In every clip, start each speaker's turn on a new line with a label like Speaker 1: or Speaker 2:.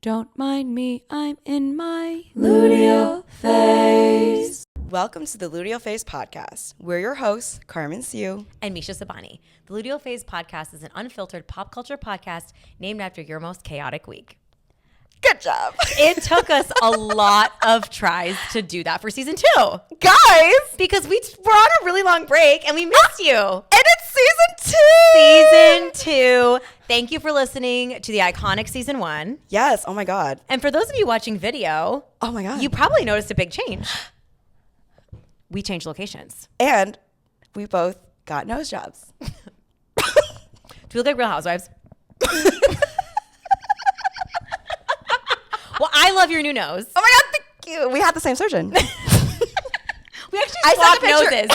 Speaker 1: Don't mind me, I'm in my luteal phase.
Speaker 2: Welcome to the Luteal Phase Podcast. We're your hosts, Carmen Siu
Speaker 3: and Misha Sabani. The Luteal Phase Podcast is an unfiltered pop culture podcast named after your most chaotic week.
Speaker 2: Good job.
Speaker 3: It took us a lot of tries to do that for season 2.
Speaker 2: Guys!
Speaker 3: Because we're on a really long break and we missed you.
Speaker 2: And it's season 2!
Speaker 3: Season 2. Thank you for listening to the iconic season 1.
Speaker 2: Yes, oh my God.
Speaker 3: And for those of you watching video,
Speaker 2: oh my God,
Speaker 3: you probably noticed a big change. We changed locations.
Speaker 2: And we both got nose jobs.
Speaker 3: Do we look like Real Housewives? Well, I love your new nose.
Speaker 2: Oh my God, thank you. We had the same surgeon.
Speaker 3: We actually swapped noses.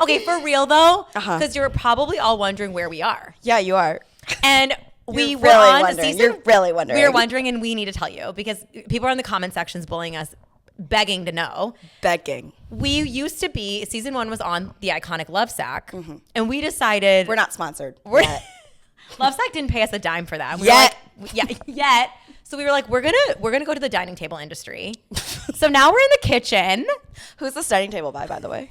Speaker 3: Okay, for real though, because you're probably all wondering where we are.
Speaker 2: Yeah, you are.
Speaker 3: And we were
Speaker 2: really
Speaker 3: on
Speaker 2: wondering.
Speaker 3: season.
Speaker 2: You're really wondering.
Speaker 3: We were wondering, and we need to tell you because people are in the comment sections bullying us, begging to know.
Speaker 2: Begging.
Speaker 3: We used to be, season 1 was on the iconic Love Sack, and we decided
Speaker 2: We're not sponsored yet.
Speaker 3: Love Sack didn't pay us a dime for that. We
Speaker 2: Yet.
Speaker 3: were like, yet. So we were like, we're gonna go to the dining table industry. So now we're in the kitchen.
Speaker 2: Who's this dining table by the way?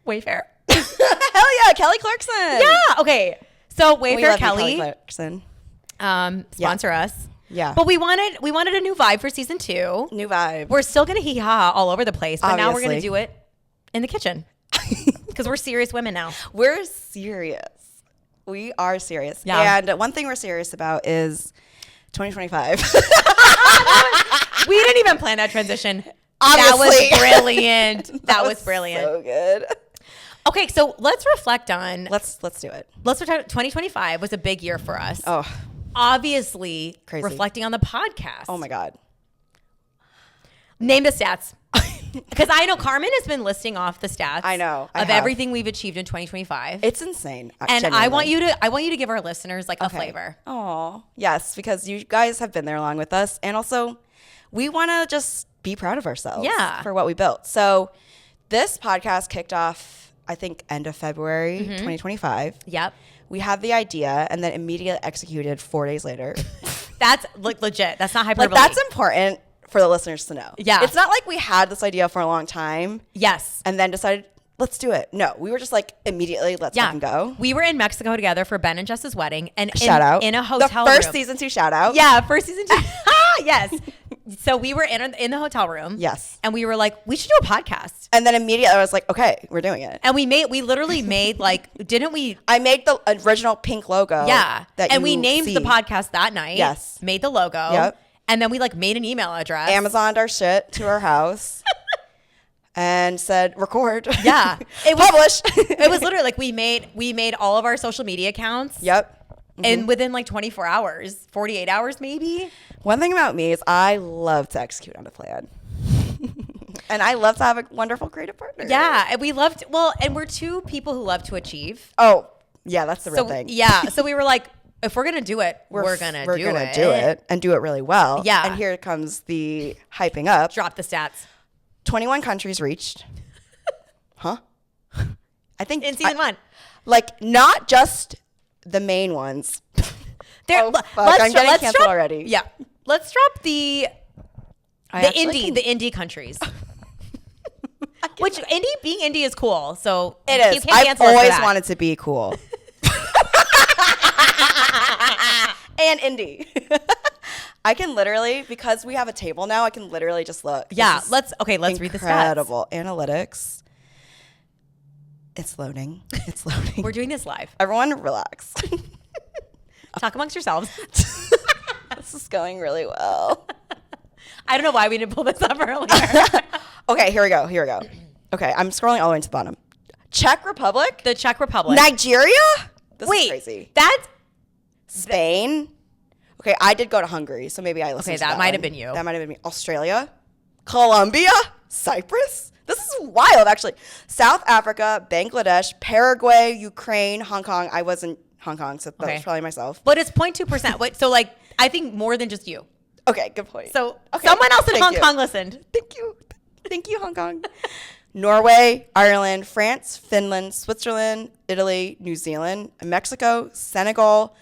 Speaker 3: Wayfair.
Speaker 2: Hell yeah, Kelly Clarkson.
Speaker 3: Yeah. Okay. So Wayfair
Speaker 2: Kelly
Speaker 3: Kelly,
Speaker 2: Clarkson.
Speaker 3: sponsor us.
Speaker 2: Yeah.
Speaker 3: But we wanted a new vibe for season 2.
Speaker 2: New vibe.
Speaker 3: We're still gonna hee ha all over the place, but now we're
Speaker 2: Obviously.
Speaker 3: gonna do it in the kitchen because we're serious women now.
Speaker 2: We're serious. We are serious.
Speaker 3: Yeah.
Speaker 2: And one thing we're serious about is 2025.
Speaker 3: We didn't even plan that transition.
Speaker 2: Obviously.
Speaker 3: That was brilliant. That was brilliant.
Speaker 2: So good.
Speaker 3: Okay, so let's reflect on.
Speaker 2: Let's do it.
Speaker 3: Let's reflect. 2025 was a big year for us.
Speaker 2: Oh,
Speaker 3: Obviously,
Speaker 2: crazy.
Speaker 3: Reflecting on the podcast.
Speaker 2: Oh my God.
Speaker 3: Name the stats. Because I know Carmen has been listing off the stats.
Speaker 2: I know. I
Speaker 3: of
Speaker 2: have.
Speaker 3: everything we've achieved in 2025.
Speaker 2: It's insane.
Speaker 3: And I want you to give our listeners like a flavor.
Speaker 2: Oh, yes, because you guys have been there along with us. And also, we want to just be proud of ourselves for what we built. So this podcast kicked off, I think, end of February 2025.
Speaker 3: Yep.
Speaker 2: We had the idea and then immediately executed 4 days later.
Speaker 3: That's like legit. That's not hyperbole.
Speaker 2: Like, that's important for the listeners to know.
Speaker 3: Yeah.
Speaker 2: It's not like we had this idea for a long time.
Speaker 3: Yes.
Speaker 2: And then decided, let's do it. No, we were just like, immediately, let's fucking go.
Speaker 3: We were in Mexico together for Ben and Jess's wedding. And
Speaker 2: Shout out.
Speaker 3: In a hotel
Speaker 2: The first
Speaker 3: room.
Speaker 2: season 2 shout out.
Speaker 3: Yeah, first season 2. Yes. So we were in the hotel room.
Speaker 2: Yes.
Speaker 3: And we were like, we should do a podcast.
Speaker 2: And then immediately I was like, okay, we're doing it.
Speaker 3: And we literally made like, didn't we?
Speaker 2: I made the original pink logo.
Speaker 3: Yeah. And we named
Speaker 2: see.
Speaker 3: the podcast that night.
Speaker 2: Yes.
Speaker 3: Made the logo.
Speaker 2: Yep.
Speaker 3: And then we like made an email address.
Speaker 2: Amazoned our shit to our house and said, record.
Speaker 3: Yeah.
Speaker 2: Publish.
Speaker 3: It was literally like we made all of our social media accounts.
Speaker 2: Yep.
Speaker 3: And within like 24 hours, 48 hours maybe.
Speaker 2: One thing about me is I love to execute on a plan. And I love to have a wonderful creative partner.
Speaker 3: Yeah. And and we're two people who love to achieve.
Speaker 2: Oh, yeah, that's the real thing.
Speaker 3: Yeah. So we were like, if we're going to do it, we're going to do it
Speaker 2: and do it really well.
Speaker 3: Yeah.
Speaker 2: And here comes the hyping up.
Speaker 3: Drop the stats.
Speaker 2: 21 countries reached. Huh? I think
Speaker 3: In season 1.
Speaker 2: Like, not just the main ones.
Speaker 3: There,
Speaker 2: Oh, fuck. I'm getting canceled already.
Speaker 3: Yeah. Let's drop the indie countries. Which being indie is cool. So
Speaker 2: It
Speaker 3: you
Speaker 2: is.
Speaker 3: can't
Speaker 2: I've
Speaker 3: cancel us for
Speaker 2: always
Speaker 3: that.
Speaker 2: wanted to be cool. And indie. I can literally, because we have a table now, I can literally just look.
Speaker 3: Yeah.
Speaker 2: This is
Speaker 3: Let's read the stats.
Speaker 2: incredible. Analytics. It's loading. It's loading.
Speaker 3: We're doing this live.
Speaker 2: Everyone relax.
Speaker 3: Talk amongst yourselves.
Speaker 2: This is going really well.
Speaker 3: I don't know why we didn't pull this up earlier.
Speaker 2: Okay, here we go. Okay, I'm scrolling all the way to the bottom. Czech Republic?
Speaker 3: The Czech Republic.
Speaker 2: Nigeria? This
Speaker 3: Wait,
Speaker 2: is crazy.
Speaker 3: that's
Speaker 2: Spain? Okay, I did go to Hungary, so maybe I listened to that.
Speaker 3: that might have
Speaker 2: one.
Speaker 3: been you.
Speaker 2: That might have been me. Australia? Colombia? Cyprus? This is wild, actually. South Africa, Bangladesh, Paraguay, Ukraine, Hong Kong. I was in Hong Kong, so that was probably myself.
Speaker 3: But it's 0.2%. Wait, so like I think more than just you.
Speaker 2: Okay, good point.
Speaker 3: So
Speaker 2: Okay,
Speaker 3: someone else in
Speaker 2: thank
Speaker 3: Hong
Speaker 2: you.
Speaker 3: Kong listened.
Speaker 2: Thank you. Thank you, Hong Kong. Norway, Ireland, France, Finland, Switzerland, Italy, New Zealand, Mexico, Senegal,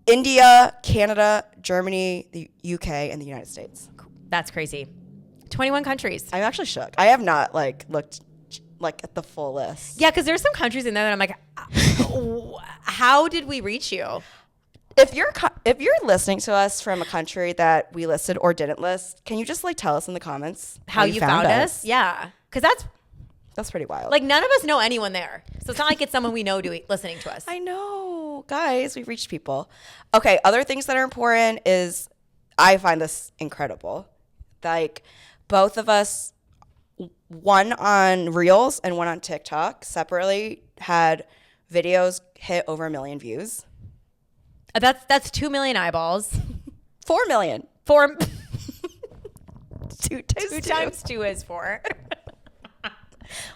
Speaker 2: India, Canada, Germany, the UK, and the United States.
Speaker 3: That's crazy. 21 countries.
Speaker 2: I'm actually shook. I have not looked at the full list.
Speaker 3: Yeah, because there's some countries in there that I'm like, how did we reach you?
Speaker 2: If you're listening to us from a country that we listed or didn't list, can you just tell us in the comments
Speaker 3: how you found us? Yeah, because
Speaker 2: that's pretty wild.
Speaker 3: None of us know anyone there, so it's not like it's someone we know listening to us.
Speaker 2: I know, guys, we've reached people. Okay, other things that are important is I find this incredible. Both of us, one on Reels and one on TikTok, separately had videos hit over 1 million views.
Speaker 3: That's 2 million eyeballs.
Speaker 2: 4 million.
Speaker 3: 4.
Speaker 2: 2
Speaker 3: times 2 is 4.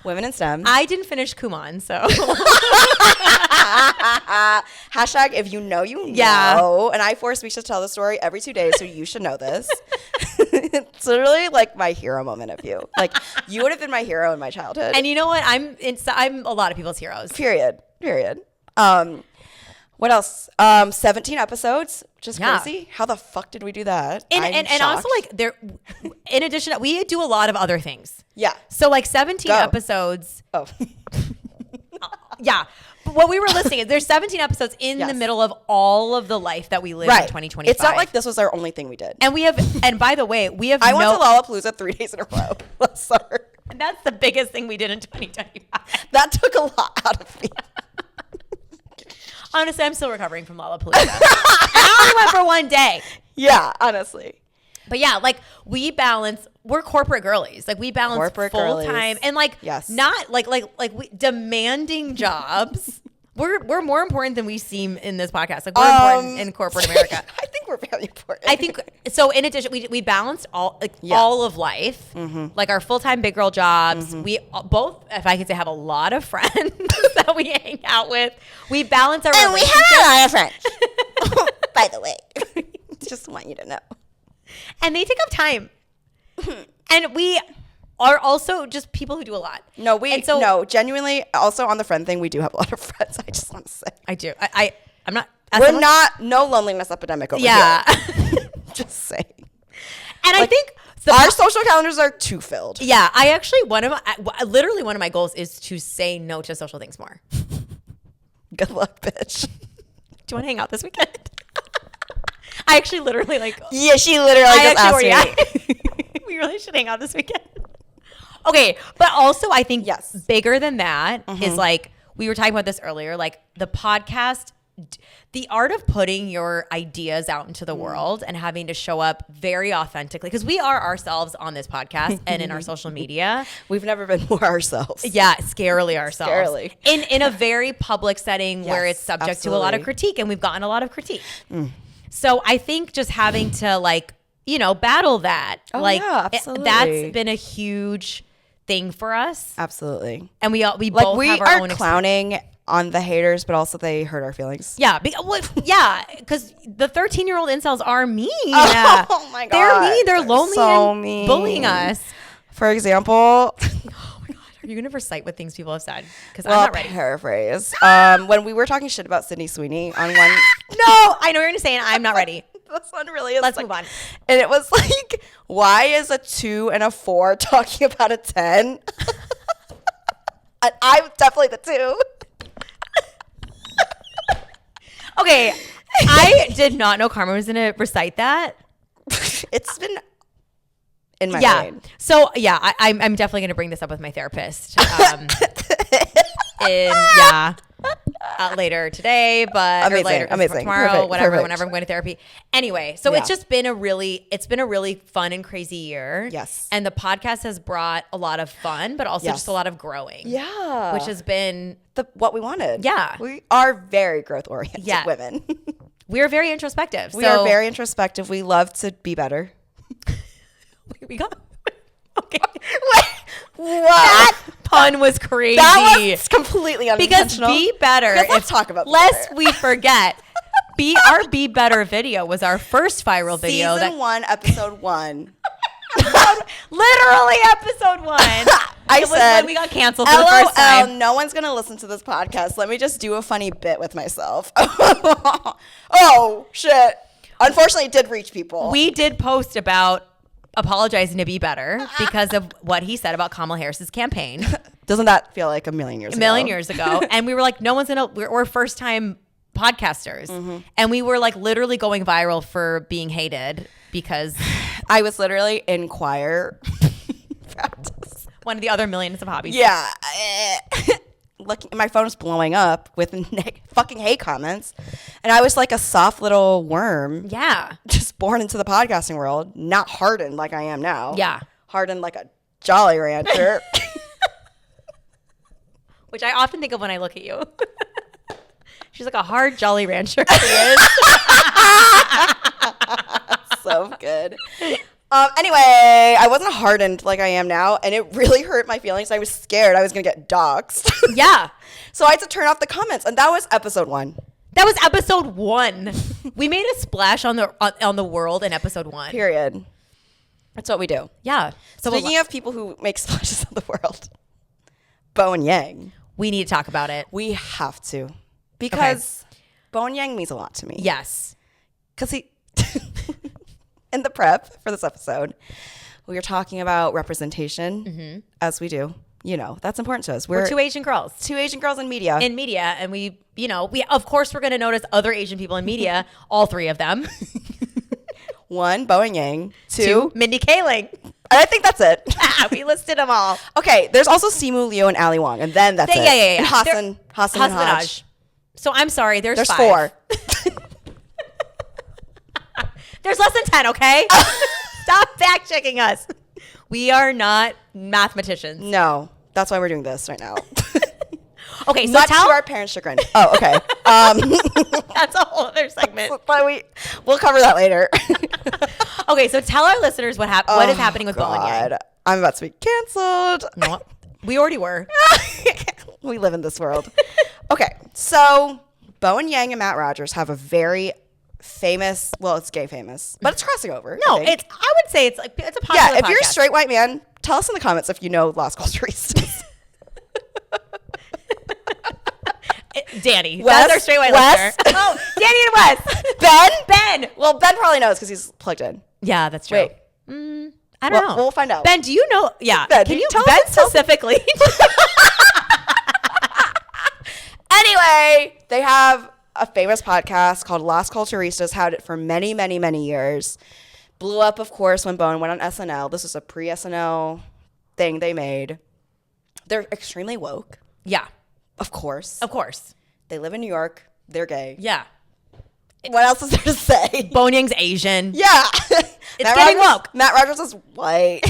Speaker 2: Women in STEM.
Speaker 3: I didn't finish Kumon, so.
Speaker 2: Hashtag if you know, you know. And I force Misha to tell the story every 2 days, so you should know this. It's literally my hero moment of you. You would have been my hero in my childhood.
Speaker 3: And you know what? I'm a lot of people's heroes.
Speaker 2: Period. What else? 17 episodes, which is crazy. How the fuck did we do that?
Speaker 3: And also there, in addition, we do a lot of other things.
Speaker 2: Yeah.
Speaker 3: So 17 episodes.
Speaker 2: Oh.
Speaker 3: Yeah. But what we were listening is there's 17 episodes in the middle of all of the life that we lived in 2025.
Speaker 2: It's not like this was our only thing we did.
Speaker 3: And by the way, we have
Speaker 2: I went to Lollapalooza 3 days in a row. Sorry.
Speaker 3: And that's the biggest thing we did in 2025.
Speaker 2: That took a lot out of me.
Speaker 3: Honestly, I'm still recovering from Lollapalooza. I only went for 1 day.
Speaker 2: Yeah, honestly.
Speaker 3: But yeah, we balance. We're corporate girlies. We balance full time and not we demanding jobs. We're more important than we seem in this podcast. We're important in corporate America.
Speaker 2: I think we're very important.
Speaker 3: I think so. In addition, we balanced all of life, our full time big girl jobs. We both, if I could say, have a lot of friends that we hang out with. We balance our
Speaker 2: and
Speaker 3: relationships.
Speaker 2: We have a lot of friends. By the way, just want you to know.
Speaker 3: And they take up time, and we are also just people who do a lot.
Speaker 2: No, genuinely. Also on the friend thing, we do have a lot of friends. I just want to say,
Speaker 3: I do. I'm not.
Speaker 2: We're not no loneliness epidemic over here. Just saying.
Speaker 3: And I think
Speaker 2: our social calendars are too filled.
Speaker 3: Yeah, I actually one of my goals is to say no to social things more.
Speaker 2: Good luck, bitch.
Speaker 3: Do you want to hang out this weekend? I actually literally
Speaker 2: Yeah, she literally just asked me.
Speaker 3: We really should hang out this weekend. Okay, but also I think bigger than that is we were talking about this earlier, the podcast, the art of putting your ideas out into the world and having to show up very authentically, because we are ourselves on this podcast and in our social media.
Speaker 2: We've never been more ourselves.
Speaker 3: Yeah, scarily ourselves.
Speaker 2: Scarily.
Speaker 3: In a very public setting where it's subject to a lot of critique, and we've gotten a lot of critique. So I think just having to battle that,
Speaker 2: absolutely.
Speaker 3: That's been a huge thing for us.
Speaker 2: Absolutely.
Speaker 3: And we both have our own
Speaker 2: clowning on the haters, but also they hurt our feelings.
Speaker 3: Yeah, because the 13-year-old incels are mean.
Speaker 2: Oh my god,
Speaker 3: they're mean. They're lonely
Speaker 2: so
Speaker 3: and
Speaker 2: mean.
Speaker 3: bullying us.
Speaker 2: For example,
Speaker 3: oh my god, are you gonna recite what things people have said? Because I'm not ready.
Speaker 2: Paraphrase. When we were talking shit about Sydney Sweeney on one.
Speaker 3: No, I know what you're gonna say, and I'm not ready.
Speaker 2: This one really is.
Speaker 3: Let's move on.
Speaker 2: And it was why is a 2 and a 4 talking about a 10? And I'm definitely the 2.
Speaker 3: Okay, I did not know Karma was gonna recite that.
Speaker 2: It's been in my brain.
Speaker 3: So I'm definitely gonna bring this up with my therapist. Later today, but or later tomorrow,
Speaker 2: Perfect.
Speaker 3: whatever.
Speaker 2: Perfect.
Speaker 3: Whenever I'm going to therapy. Anyway, so it's just been a really fun and crazy year.
Speaker 2: Yes,
Speaker 3: and the podcast has brought a lot of fun, but also just a lot of growing.
Speaker 2: Yeah,
Speaker 3: which has been
Speaker 2: what we wanted.
Speaker 3: Yeah,
Speaker 2: we are very growth oriented women.
Speaker 3: We are very introspective.
Speaker 2: We are very introspective. We love to be better.
Speaker 3: We got okay.
Speaker 2: Whoa.
Speaker 3: That pun was crazy.
Speaker 2: That was completely unintentional.
Speaker 3: Because Be Better.
Speaker 2: Let's talk about
Speaker 3: lest we forget. Our Be Better video was our first viral video.
Speaker 2: Season 1, episode 1.
Speaker 3: Literally episode 1.
Speaker 2: I said,
Speaker 3: we got canceled for the first time.
Speaker 2: No one's going to listen to this podcast. Let me just do a funny bit with myself. Oh, shit. Unfortunately, it did reach people.
Speaker 3: We did post about apologizing to Be Better because of what he said about Kamala Harris's campaign.
Speaker 2: Doesn't that feel like a million years ago?
Speaker 3: A million years ago. And we were like, no one's going to, we're first-time podcasters. Mm-hmm. And we were like literally going viral for being hated because
Speaker 2: I was literally in choir practice.
Speaker 3: One of the other millions of hobbies.
Speaker 2: Yeah. Look, my phone was blowing up with fucking hate comments. And I was like a soft little worm.
Speaker 3: Yeah.
Speaker 2: Just born into the podcasting world. Not hardened like I am now.
Speaker 3: Yeah.
Speaker 2: Hardened like a Jolly Rancher.
Speaker 3: Which I often think of when I look at you. She's like a hard Jolly Rancher.
Speaker 2: So good. Anyway, I wasn't hardened like I am now, and it really hurt my feelings. I was scared I was going to get doxxed.
Speaker 3: Yeah.
Speaker 2: So I had to turn off the comments, and that was episode 1.
Speaker 3: That was episode 1. We made a splash on the world in episode 1.
Speaker 2: Period. That's what we do.
Speaker 3: Yeah.
Speaker 2: So speaking of people who make splashes on the world, Bowen Yang.
Speaker 3: We need to talk about it.
Speaker 2: We have to. Because Bowen Yang means a lot to me.
Speaker 3: Yes.
Speaker 2: Because he... In the prep for this episode, we were talking about representation, as we do. You know, that's important to us.
Speaker 3: We're 2 Asian girls.
Speaker 2: 2 Asian girls in media.
Speaker 3: And we of course we're going to notice other Asian people in media, all 3 of them.
Speaker 2: 1, Bowen Yang. 2,
Speaker 3: Mindy Kaling.
Speaker 2: I think that's it.
Speaker 3: We listed them all.
Speaker 2: Okay, there's also Simu Liu and Ali Wong, and then that's it.
Speaker 3: Yeah.
Speaker 2: And Hassan Minhaj.
Speaker 3: So I'm sorry, there's 5.
Speaker 2: 4.
Speaker 3: There's less than 10, okay? Stop fact checking us. We are not mathematicians.
Speaker 2: No, that's why we're doing this right now.
Speaker 3: Okay, so
Speaker 2: not to our parents' chagrin. Oh, okay.
Speaker 3: That's a whole other segment.
Speaker 2: But we'll cover that later.
Speaker 3: Okay, so tell our listeners what is happening with Bowen Yang.
Speaker 2: I'm about to be canceled.
Speaker 3: No, we already were.
Speaker 2: We live in this world. Okay, so Bowen Yang and Matt Rogers have a very famous, well, it's gay famous, but it's crossing over.
Speaker 3: No, I would say it's a popular podcast.
Speaker 2: If you're a straight white man, tell us in the comments if you know Las Culturistas.
Speaker 3: Danny.
Speaker 2: Wes,
Speaker 3: that's our straight white listener. Oh, Danny and Wes. Ben.
Speaker 2: Well, Ben probably knows because he's plugged in.
Speaker 3: Yeah, that's true.
Speaker 2: Wait.
Speaker 3: I don't know.
Speaker 2: We'll find out.
Speaker 3: Ben, do you know? Yeah.
Speaker 2: Ben,
Speaker 3: can you
Speaker 2: tell
Speaker 3: Ben
Speaker 2: us,
Speaker 3: specifically?
Speaker 2: Anyway, they have a famous podcast called Las Culturistas, had it for many, many, many years. Blew up, of course, when Bowen went on SNL. This was a pre-SNL thing they made. They're extremely woke.
Speaker 3: Yeah.
Speaker 2: Of course.
Speaker 3: Of course.
Speaker 2: They live in New York. They're gay.
Speaker 3: Yeah.
Speaker 2: What else is there to say?
Speaker 3: Bowen Yang's Asian.
Speaker 2: Yeah.
Speaker 3: It's getting woke.
Speaker 2: Matt Rogers is white.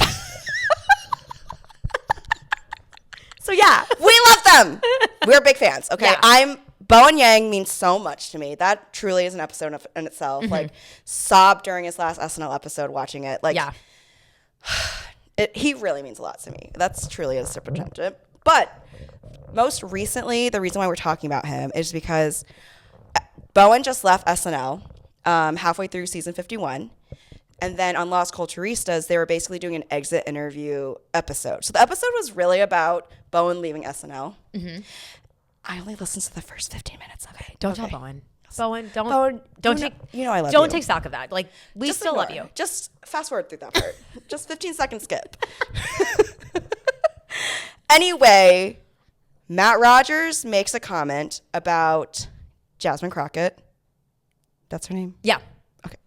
Speaker 3: So yeah.
Speaker 2: We love them. We're big fans. Okay.
Speaker 3: Yeah.
Speaker 2: Bowen Yang means so much to me. That truly is an episode in itself. Mm-hmm. Like, sobbed during his last SNL episode watching it. Like,
Speaker 3: yeah.
Speaker 2: He really means a lot to me. That's truly a superintendent. But most recently, the reason why we're talking about him is because Bowen just left SNL halfway through season 51. And then on Las Culturistas, they were basically doing an exit interview episode. So the episode was really about Bowen leaving SNL. Mm-hmm. I only listened to the first 15 minutes of it.
Speaker 3: Don't tell Bowen. Bowen, don't take.
Speaker 2: You know I love you.
Speaker 3: Don't take stock of that. Like, we
Speaker 2: just
Speaker 3: still
Speaker 2: ignore.
Speaker 3: love you.
Speaker 2: Just fast forward through that part. Just 15-second skip. Anyway, Matt Rogers makes a comment about Jasmine Crockett. That's her name?
Speaker 3: Yeah.
Speaker 2: Okay.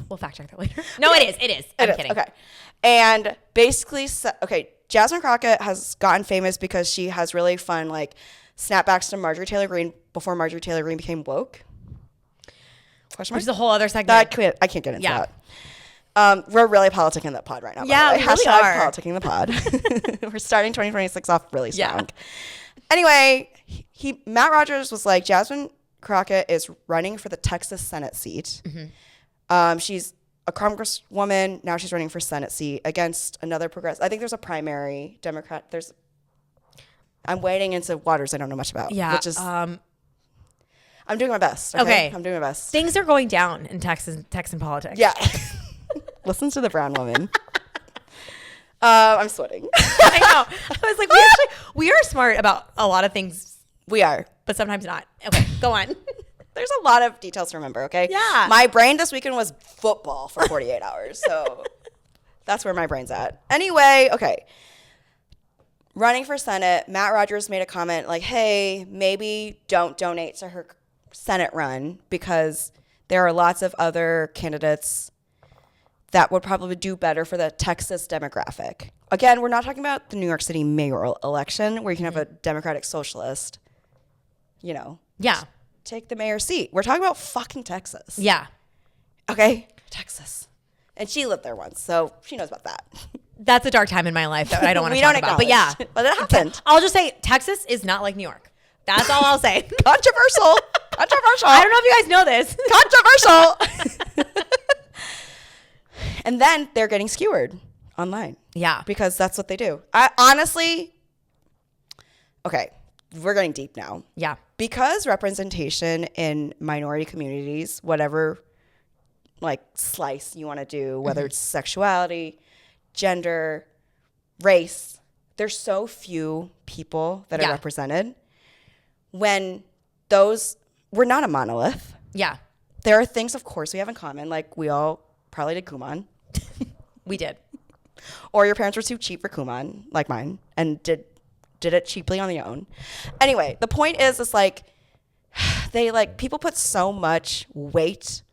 Speaker 3: We'll fact check that later. No, it is. I'm kidding.
Speaker 2: Okay. And basically, Jasmine Crockett has gotten famous because she has really fun, like, snapbacks to Marjorie Taylor Greene before Marjorie Taylor Greene became woke.
Speaker 3: Which is a whole other segment.
Speaker 2: I can't get into that. We're really politicking the pod right now.
Speaker 3: Yeah, we really
Speaker 2: Hashtag
Speaker 3: are.
Speaker 2: politicking the pod. We're starting 2026 off really strong.
Speaker 3: Yeah.
Speaker 2: Anyway, Matt Rogers was like, Jasmine Crockett is running for the Texas Senate seat. Mm-hmm. She's a congresswoman. Now she's running for Senate seat against another progressive. I think there's a primary Democrat. I'm wading into waters I don't know much about.
Speaker 3: Yeah.
Speaker 2: Which is, I'm doing my best. Okay. I'm doing my best.
Speaker 3: Things are going down in Texan politics.
Speaker 2: Yeah. Listen to the brown woman. I'm sweating.
Speaker 3: I know. I was like, we are smart about a lot of things.
Speaker 2: We are.
Speaker 3: But sometimes not. Okay, go on.
Speaker 2: There's a lot of details to remember, okay?
Speaker 3: Yeah.
Speaker 2: My brain this weekend was football for 48 hours. So that's where my brain's at. Anyway, okay. Running for Senate, Matt Rogers made a comment like, hey, maybe don't donate to her Senate run because there are lots of other candidates that would probably do better for the Texas demographic. Again, we're not talking about the New York City mayoral election where you can have a Democratic socialist,
Speaker 3: Yeah.
Speaker 2: take the mayor's seat. We're talking about fucking Texas.
Speaker 3: Yeah.
Speaker 2: Okay? Texas. And she lived there once, so she knows about that.
Speaker 3: That's a dark time in my life that I don't want to talk about. But yeah.
Speaker 2: But it happened.
Speaker 3: I'll just say Texas is not like New York. That's all I'll say.
Speaker 2: Controversial.
Speaker 3: I don't know if you guys know this.
Speaker 2: Controversial. And then they're getting skewered online.
Speaker 3: Yeah.
Speaker 2: Because that's what they do. I honestly, okay, we're getting deep now.
Speaker 3: Yeah.
Speaker 2: Because representation in minority communities, whatever like slice you want to do, whether it's sexuality, gender, race, there's so few people that are represented. When we're not a monolith.
Speaker 3: Yeah.
Speaker 2: There are things, of course, we have in common. Like we all probably did Kumon.
Speaker 3: We did.
Speaker 2: Or your parents were too cheap for Kumon, like mine, and did it cheaply on their own. Anyway, the point is, it's like people put so much weight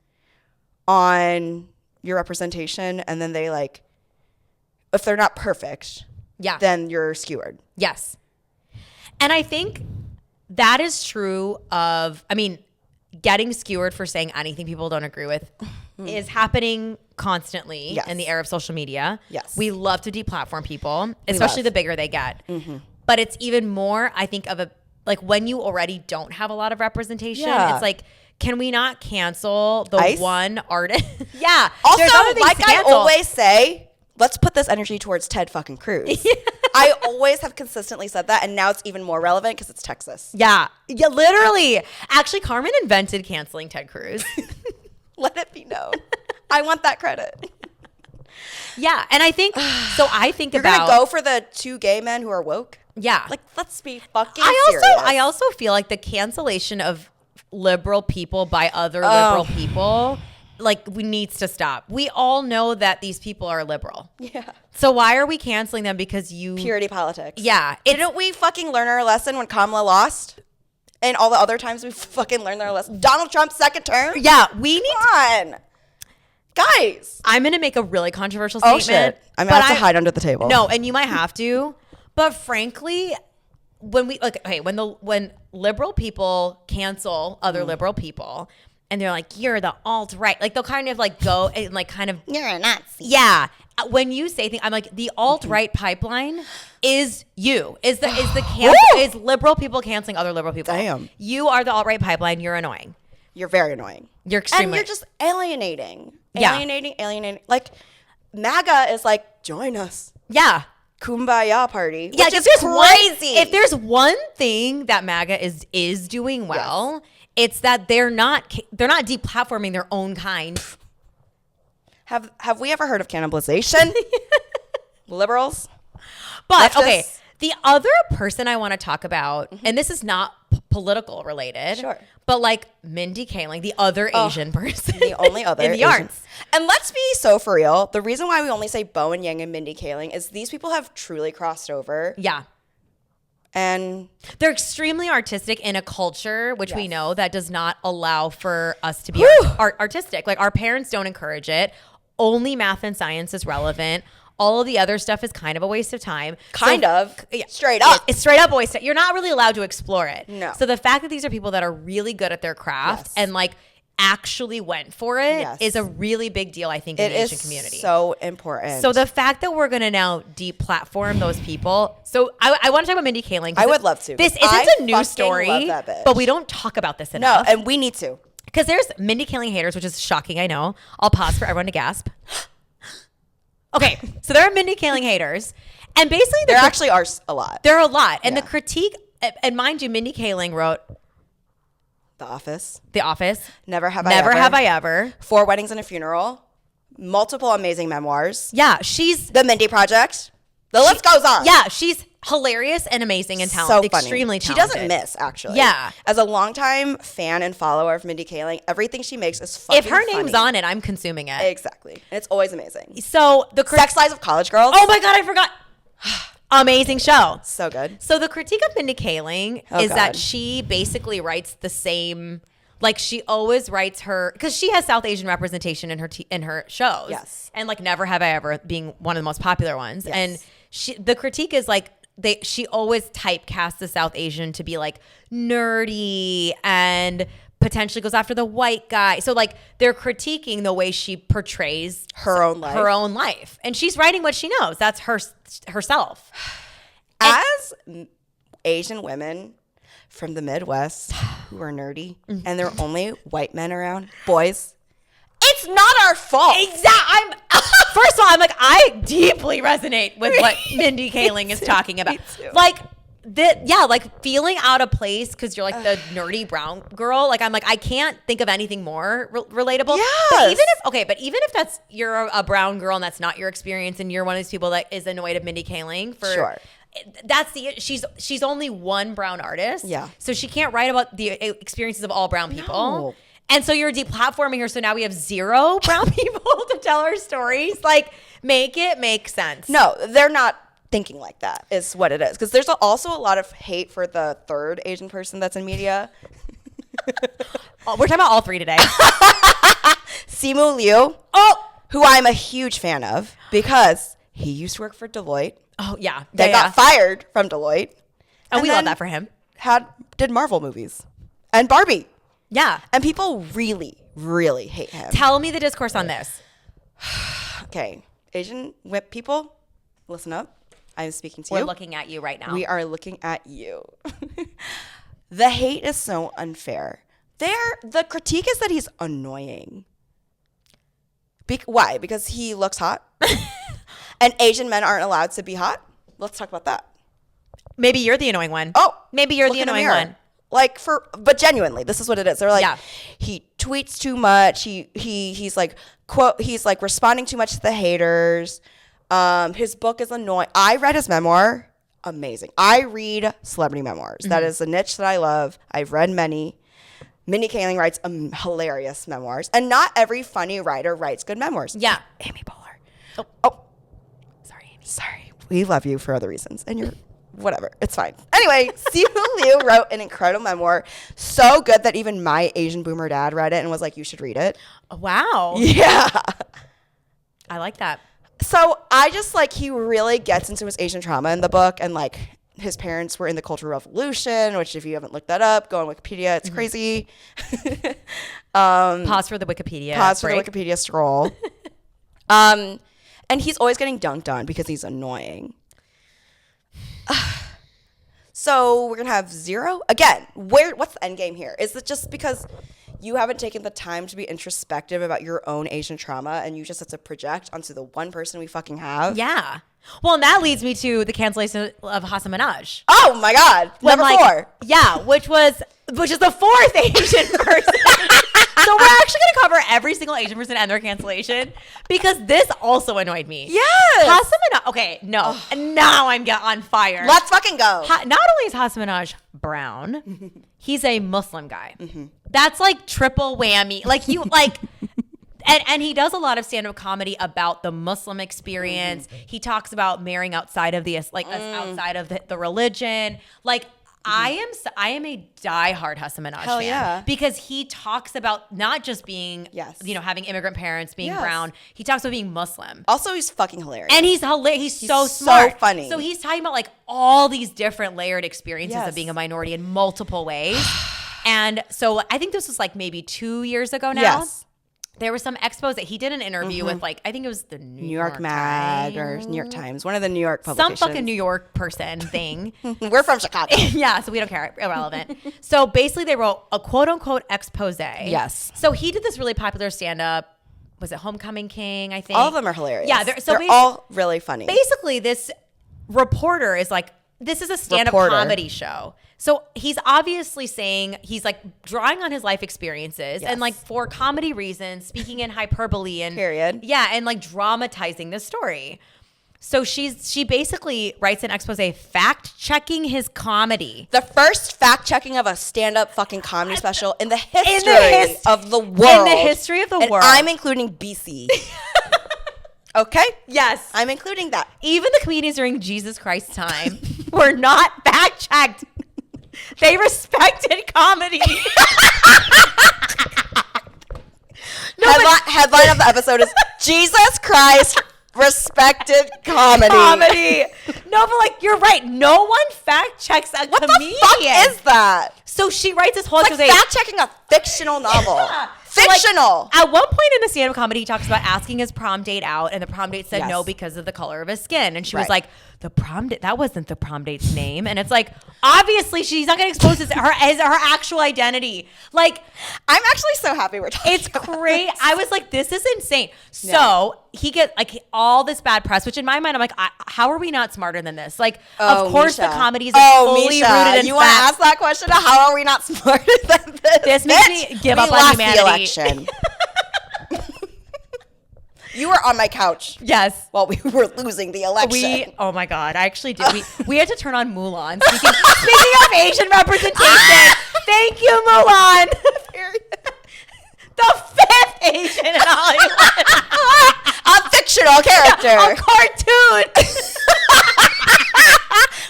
Speaker 2: on your representation, and then they if they're not perfect, then you're skewered.
Speaker 3: Yes. And I think that is true of, getting skewered for saying anything people don't agree with is happening constantly in the era of social media.
Speaker 2: Yes.
Speaker 3: We love to deplatform people, especially the bigger they get. Mm-hmm. But it's even more, I think, of when you already don't have a lot of representation, it's like, can we not cancel the one artist? Yeah.
Speaker 2: Also, like I always say, let's put this energy towards Ted fucking Cruz. I always have consistently said that, and now it's even more relevant because it's Texas.
Speaker 3: Yeah. Yeah, literally. Actually, Carmen invented canceling Ted Cruz.
Speaker 2: Let it be known. I want that credit.
Speaker 3: Yeah, and I think
Speaker 2: You're gonna go for the two gay men who are woke?
Speaker 3: Yeah.
Speaker 2: Let's be fucking serious.
Speaker 3: I also feel like the cancellation of liberal people by other liberal people needs to stop. We all know that these people are liberal.
Speaker 2: Yeah.
Speaker 3: So why are we canceling them because
Speaker 2: purity politics?
Speaker 3: Yeah.
Speaker 2: Didn't we fucking learn our lesson when Kamala lost? And all the other times we fucking learned our lesson. Donald Trump's second term?
Speaker 3: Yeah, we need
Speaker 2: on. Guys.
Speaker 3: I'm going to make a really controversial statement.
Speaker 2: Oh shit. I'm going to have to hide under the table.
Speaker 3: No, and you might have to. But frankly, when when liberal people cancel other liberal people, and they're like, you're the alt-right. They'll kind of go and kind of...
Speaker 2: You're a Nazi.
Speaker 3: Yeah. When you say things, I'm like, the alt-right pipeline is you. Is liberal people canceling other liberal people.
Speaker 2: Damn.
Speaker 3: You are the alt-right pipeline. You're annoying.
Speaker 2: You're very annoying.
Speaker 3: You're extremely...
Speaker 2: And you're just alienating.
Speaker 3: Yeah.
Speaker 2: Alienating. MAGA is join us.
Speaker 3: Yeah.
Speaker 2: Kumbaya party.
Speaker 3: Yeah,
Speaker 2: which is crazy.
Speaker 3: If there's one thing that MAGA is doing well... Yes. It's that they're not deplatforming their own kind.
Speaker 2: Have we ever heard of cannibalization? Liberals?
Speaker 3: But
Speaker 2: Leftists?
Speaker 3: okay, the other person I want to talk about, and this is not political related,
Speaker 2: sure,
Speaker 3: but Mindy Kaling, the other Asian person,
Speaker 2: the only other
Speaker 3: in the
Speaker 2: Asian.
Speaker 3: arts.
Speaker 2: And let's be so for real. The reason why we only say Bowen Yang and Mindy Kaling is these people have truly crossed over.
Speaker 3: Yeah.
Speaker 2: And
Speaker 3: they're extremely artistic in a culture, which we know that does not allow for us to be artistic. Our parents don't encourage it. Only math and science is relevant. All of the other stuff is kind of a waste of time.
Speaker 2: Straight up.
Speaker 3: It's straight up a waste. You're not really allowed to explore it.
Speaker 2: No.
Speaker 3: So the fact that these are people that are really good at their craft and actually went for it is a really big deal, I think, in the Asian community.
Speaker 2: So important.
Speaker 3: So the fact that we're going to now deplatform those people. So I want to talk about Mindy Kaling.
Speaker 2: I would love to.
Speaker 3: This isn't a news story, but we don't talk about this enough.
Speaker 2: No, and we need to.
Speaker 3: Because there's Mindy Kaling haters, which is shocking, I know. I'll pause for everyone to gasp. Okay, so there are Mindy Kaling haters. And basically...
Speaker 2: There actually are a lot.
Speaker 3: There are a lot. And the critique... And mind you, Mindy Kaling wrote...
Speaker 2: The Office.
Speaker 3: Never Have I Ever.
Speaker 2: 4 Weddings and a Funeral. Multiple amazing memoirs.
Speaker 3: Yeah, she's...
Speaker 2: The Mindy Project. The list goes on.
Speaker 3: Yeah, she's hilarious and amazing and talented. So extremely talented.
Speaker 2: She doesn't miss, actually.
Speaker 3: Yeah.
Speaker 2: As a longtime fan and follower of Mindy Kaling, everything she makes is fucking
Speaker 3: If her name's on it, I'm consuming it.
Speaker 2: Exactly. And it's always amazing.
Speaker 3: So the
Speaker 2: Sex Lives of College Girls.
Speaker 3: Oh my God, I forgot. Amazing show.
Speaker 2: So good.
Speaker 3: So the critique of Mindy Kaling is that she basically writes the same, like she always writes her, because she has South Asian representation in her shows.
Speaker 2: Yes.
Speaker 3: And like Never Have I Ever being one of the most popular ones.
Speaker 2: Yes.
Speaker 3: And the critique is like, she always typecasts the South Asian to be like nerdy and potentially goes after the white guy. So like they're critiquing the way she portrays
Speaker 2: her own life.
Speaker 3: And she's writing what she knows. That's herself.
Speaker 2: As Asian women from the Midwest who are nerdy and there are only white men around, boys, it's not our fault.
Speaker 3: Exactly. First of all, I'm like, I deeply resonate with what Mindy Kaling is talking about. Like, like feeling out of place because you're like the nerdy brown girl. Like, I'm like, I can't think of anything more relatable.
Speaker 2: Yes.
Speaker 3: But even if you're a brown girl and that's not your experience and you're one of these people that is annoyed at Mindy Kaling for
Speaker 2: sure.
Speaker 3: She's only one brown artist.
Speaker 2: Yeah.
Speaker 3: So she can't write about the experiences of all brown people.
Speaker 2: No.
Speaker 3: And so you're deplatforming her. So now we have 0 brown people to tell our stories. Like, make it make sense.
Speaker 2: No, they're not thinking like that is what it is. Because there's also a lot of hate for the third Asian person that's in media.
Speaker 3: We're talking about all 3 today.
Speaker 2: Simu Liu, who I'm a huge fan of because he used to work for Deloitte.
Speaker 3: Oh, yeah.
Speaker 2: They got fired from Deloitte.
Speaker 3: And we love that for him.
Speaker 2: Did Marvel movies and Barbie.
Speaker 3: Yeah.
Speaker 2: And people really, really hate him.
Speaker 3: Tell me the discourse on this.
Speaker 2: Okay. Asian people, listen up. I'm speaking to you.
Speaker 3: We're looking at you right now.
Speaker 2: We are looking at you. The hate is so unfair. The critique is that he's annoying. Why? Because he looks hot? And Asian men aren't allowed to be hot? Let's talk about that.
Speaker 3: Maybe you're the annoying one.
Speaker 2: Oh.
Speaker 3: Maybe you're the annoying one.
Speaker 2: Like but genuinely, this is what it is. They're like, he tweets too much. He's like responding too much to the haters. His book is annoying. I read his memoir. Amazing. I read celebrity memoirs. Mm-hmm. That is a niche that I love. I've read many. Mindy Kaling writes hilarious memoirs, and not every funny writer writes good memoirs.
Speaker 3: Yeah.
Speaker 2: Amy Poehler. Oh. Sorry, Amy. Sorry. We love you for other reasons, and you're. Whatever. It's fine. Anyway, Simu Liu wrote an incredible memoir. So good that even my Asian boomer dad read it and was like, you should read it.
Speaker 3: Wow.
Speaker 2: Yeah.
Speaker 3: I like that.
Speaker 2: So I just he really gets into his Asian trauma in the book. And his parents were in the Cultural Revolution, which if you haven't looked that up, go on Wikipedia. It's crazy.
Speaker 3: Pause for the Wikipedia.
Speaker 2: For the Wikipedia scroll. And he's always getting dunked on because he's annoying. So we're gonna have 0 again. What's the end game here? Is it just because you haven't taken the time to be introspective about your own Asian trauma and you just have to project onto the one person we fucking have?
Speaker 3: Yeah. Well, and that leads me to the cancellation of Hasan Minhaj.
Speaker 2: Oh my God, number 4.
Speaker 3: Yeah, which is the 4th Asian person. So we're actually going to cover every single Asian person and their cancellation because this also annoyed me.
Speaker 2: Yes.
Speaker 3: Hasan Minhaj. Okay, no. Now I'm on fire.
Speaker 2: Let's fucking go.
Speaker 3: Not only is Hasan Minhaj brown, he's a Muslim guy. Mm-hmm. That's triple whammy. And he does a lot of stand-up comedy about the Muslim experience. Mm-hmm. He talks about marrying outside of outside of the religion. I am a diehard Hasan Minhaj fan.
Speaker 2: Yeah.
Speaker 3: Because he talks about not just being, having immigrant parents, being brown. He talks about being Muslim.
Speaker 2: Also, he's fucking hilarious.
Speaker 3: And he's hilarious. He's so smart.
Speaker 2: So funny.
Speaker 3: So he's talking about all these different layered experiences of being a minority in multiple ways. And so I think this was maybe 2 years ago now.
Speaker 2: Yes.
Speaker 3: There was some expos that he did an interview with I think it was the New York
Speaker 2: Mag or New York Times, one of the New York publications.
Speaker 3: Some fucking New York person thing.
Speaker 2: We're from Chicago.
Speaker 3: Yeah, so we don't care. Irrelevant. So basically they wrote a quote unquote expose.
Speaker 2: Yes.
Speaker 3: So he did this really popular stand up. Was it Homecoming King, I think?
Speaker 2: All of them are hilarious.
Speaker 3: Yeah,
Speaker 2: they're all really funny.
Speaker 3: Basically this reporter is this is a stand-up comedy show. So he's obviously saying, he's drawing on his life experiences and for comedy reasons, speaking in hyperbole and
Speaker 2: period.
Speaker 3: Yeah, and dramatizing the story. So she basically writes an expose fact-checking his comedy.
Speaker 2: The first fact-checking of a stand-up fucking comedy special in the history of the world.
Speaker 3: In the history of the world.
Speaker 2: I'm including BC. Okay?
Speaker 3: Yes.
Speaker 2: I'm including that.
Speaker 3: Even the comedians during Jesus Christ's time were not fact-checked. They respected comedy.
Speaker 2: Headline of the episode is Jesus Christ respected comedy.
Speaker 3: No, but like you're right. No one fact checks a
Speaker 2: what
Speaker 3: comedian.
Speaker 2: What the fuck is that?
Speaker 3: So she writes this whole
Speaker 2: like fact checking a fictional novel. Yeah. Fictional.
Speaker 3: So like, at one point in the stand-up comedy, he talks about asking his prom date out, and the prom date said no because of the color of his skin, and she was like, "The prom date? That wasn't the prom date's name." And it's like, obviously, she's not going to expose her actual identity. Like,
Speaker 2: I'm actually so happy we're talking.
Speaker 3: It's great. I was like, this is insane. So he gets like all this bad press, which in my mind, I'm like, how are we not smarter than this? Like, of course, the comedy is fully rooted in facts.
Speaker 2: You want to ask that question? How are we not smarter than this?
Speaker 3: This makes me give up on humanity.
Speaker 2: The election. You were on my couch.
Speaker 3: Yes.
Speaker 2: While we were losing the election.
Speaker 3: Oh my God. I actually did. We had to turn on MULAN. Speaking of Asian representation, thank you, MULAN. The fifth Asian in Hollywood.
Speaker 2: A fictional character.
Speaker 3: A cartoon.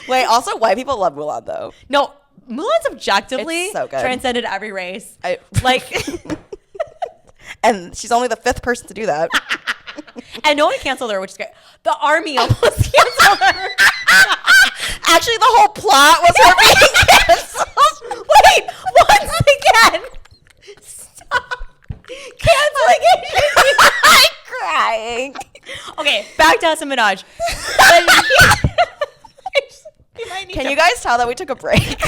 Speaker 2: Wait, also white people love MULAN though.
Speaker 3: No, MULAN's objectively
Speaker 2: so good.
Speaker 3: Transcended every race.
Speaker 2: And she's only the fifth person to do that.
Speaker 3: And no one canceled her, which is great. The army almost canceled her.
Speaker 2: Actually, the whole plot was her being canceled.
Speaker 3: Wait, once again. Stop. Canceling it.
Speaker 2: I'm crying.
Speaker 3: Okay, back to Hasan Minhaj.
Speaker 2: Can you guys tell that we took a break?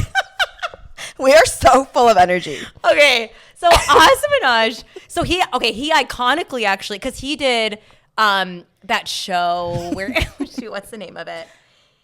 Speaker 2: We are so full of energy.
Speaker 3: Okay, so Hasan Minhaj. So he iconically actually, because he did that show where what's the name of it?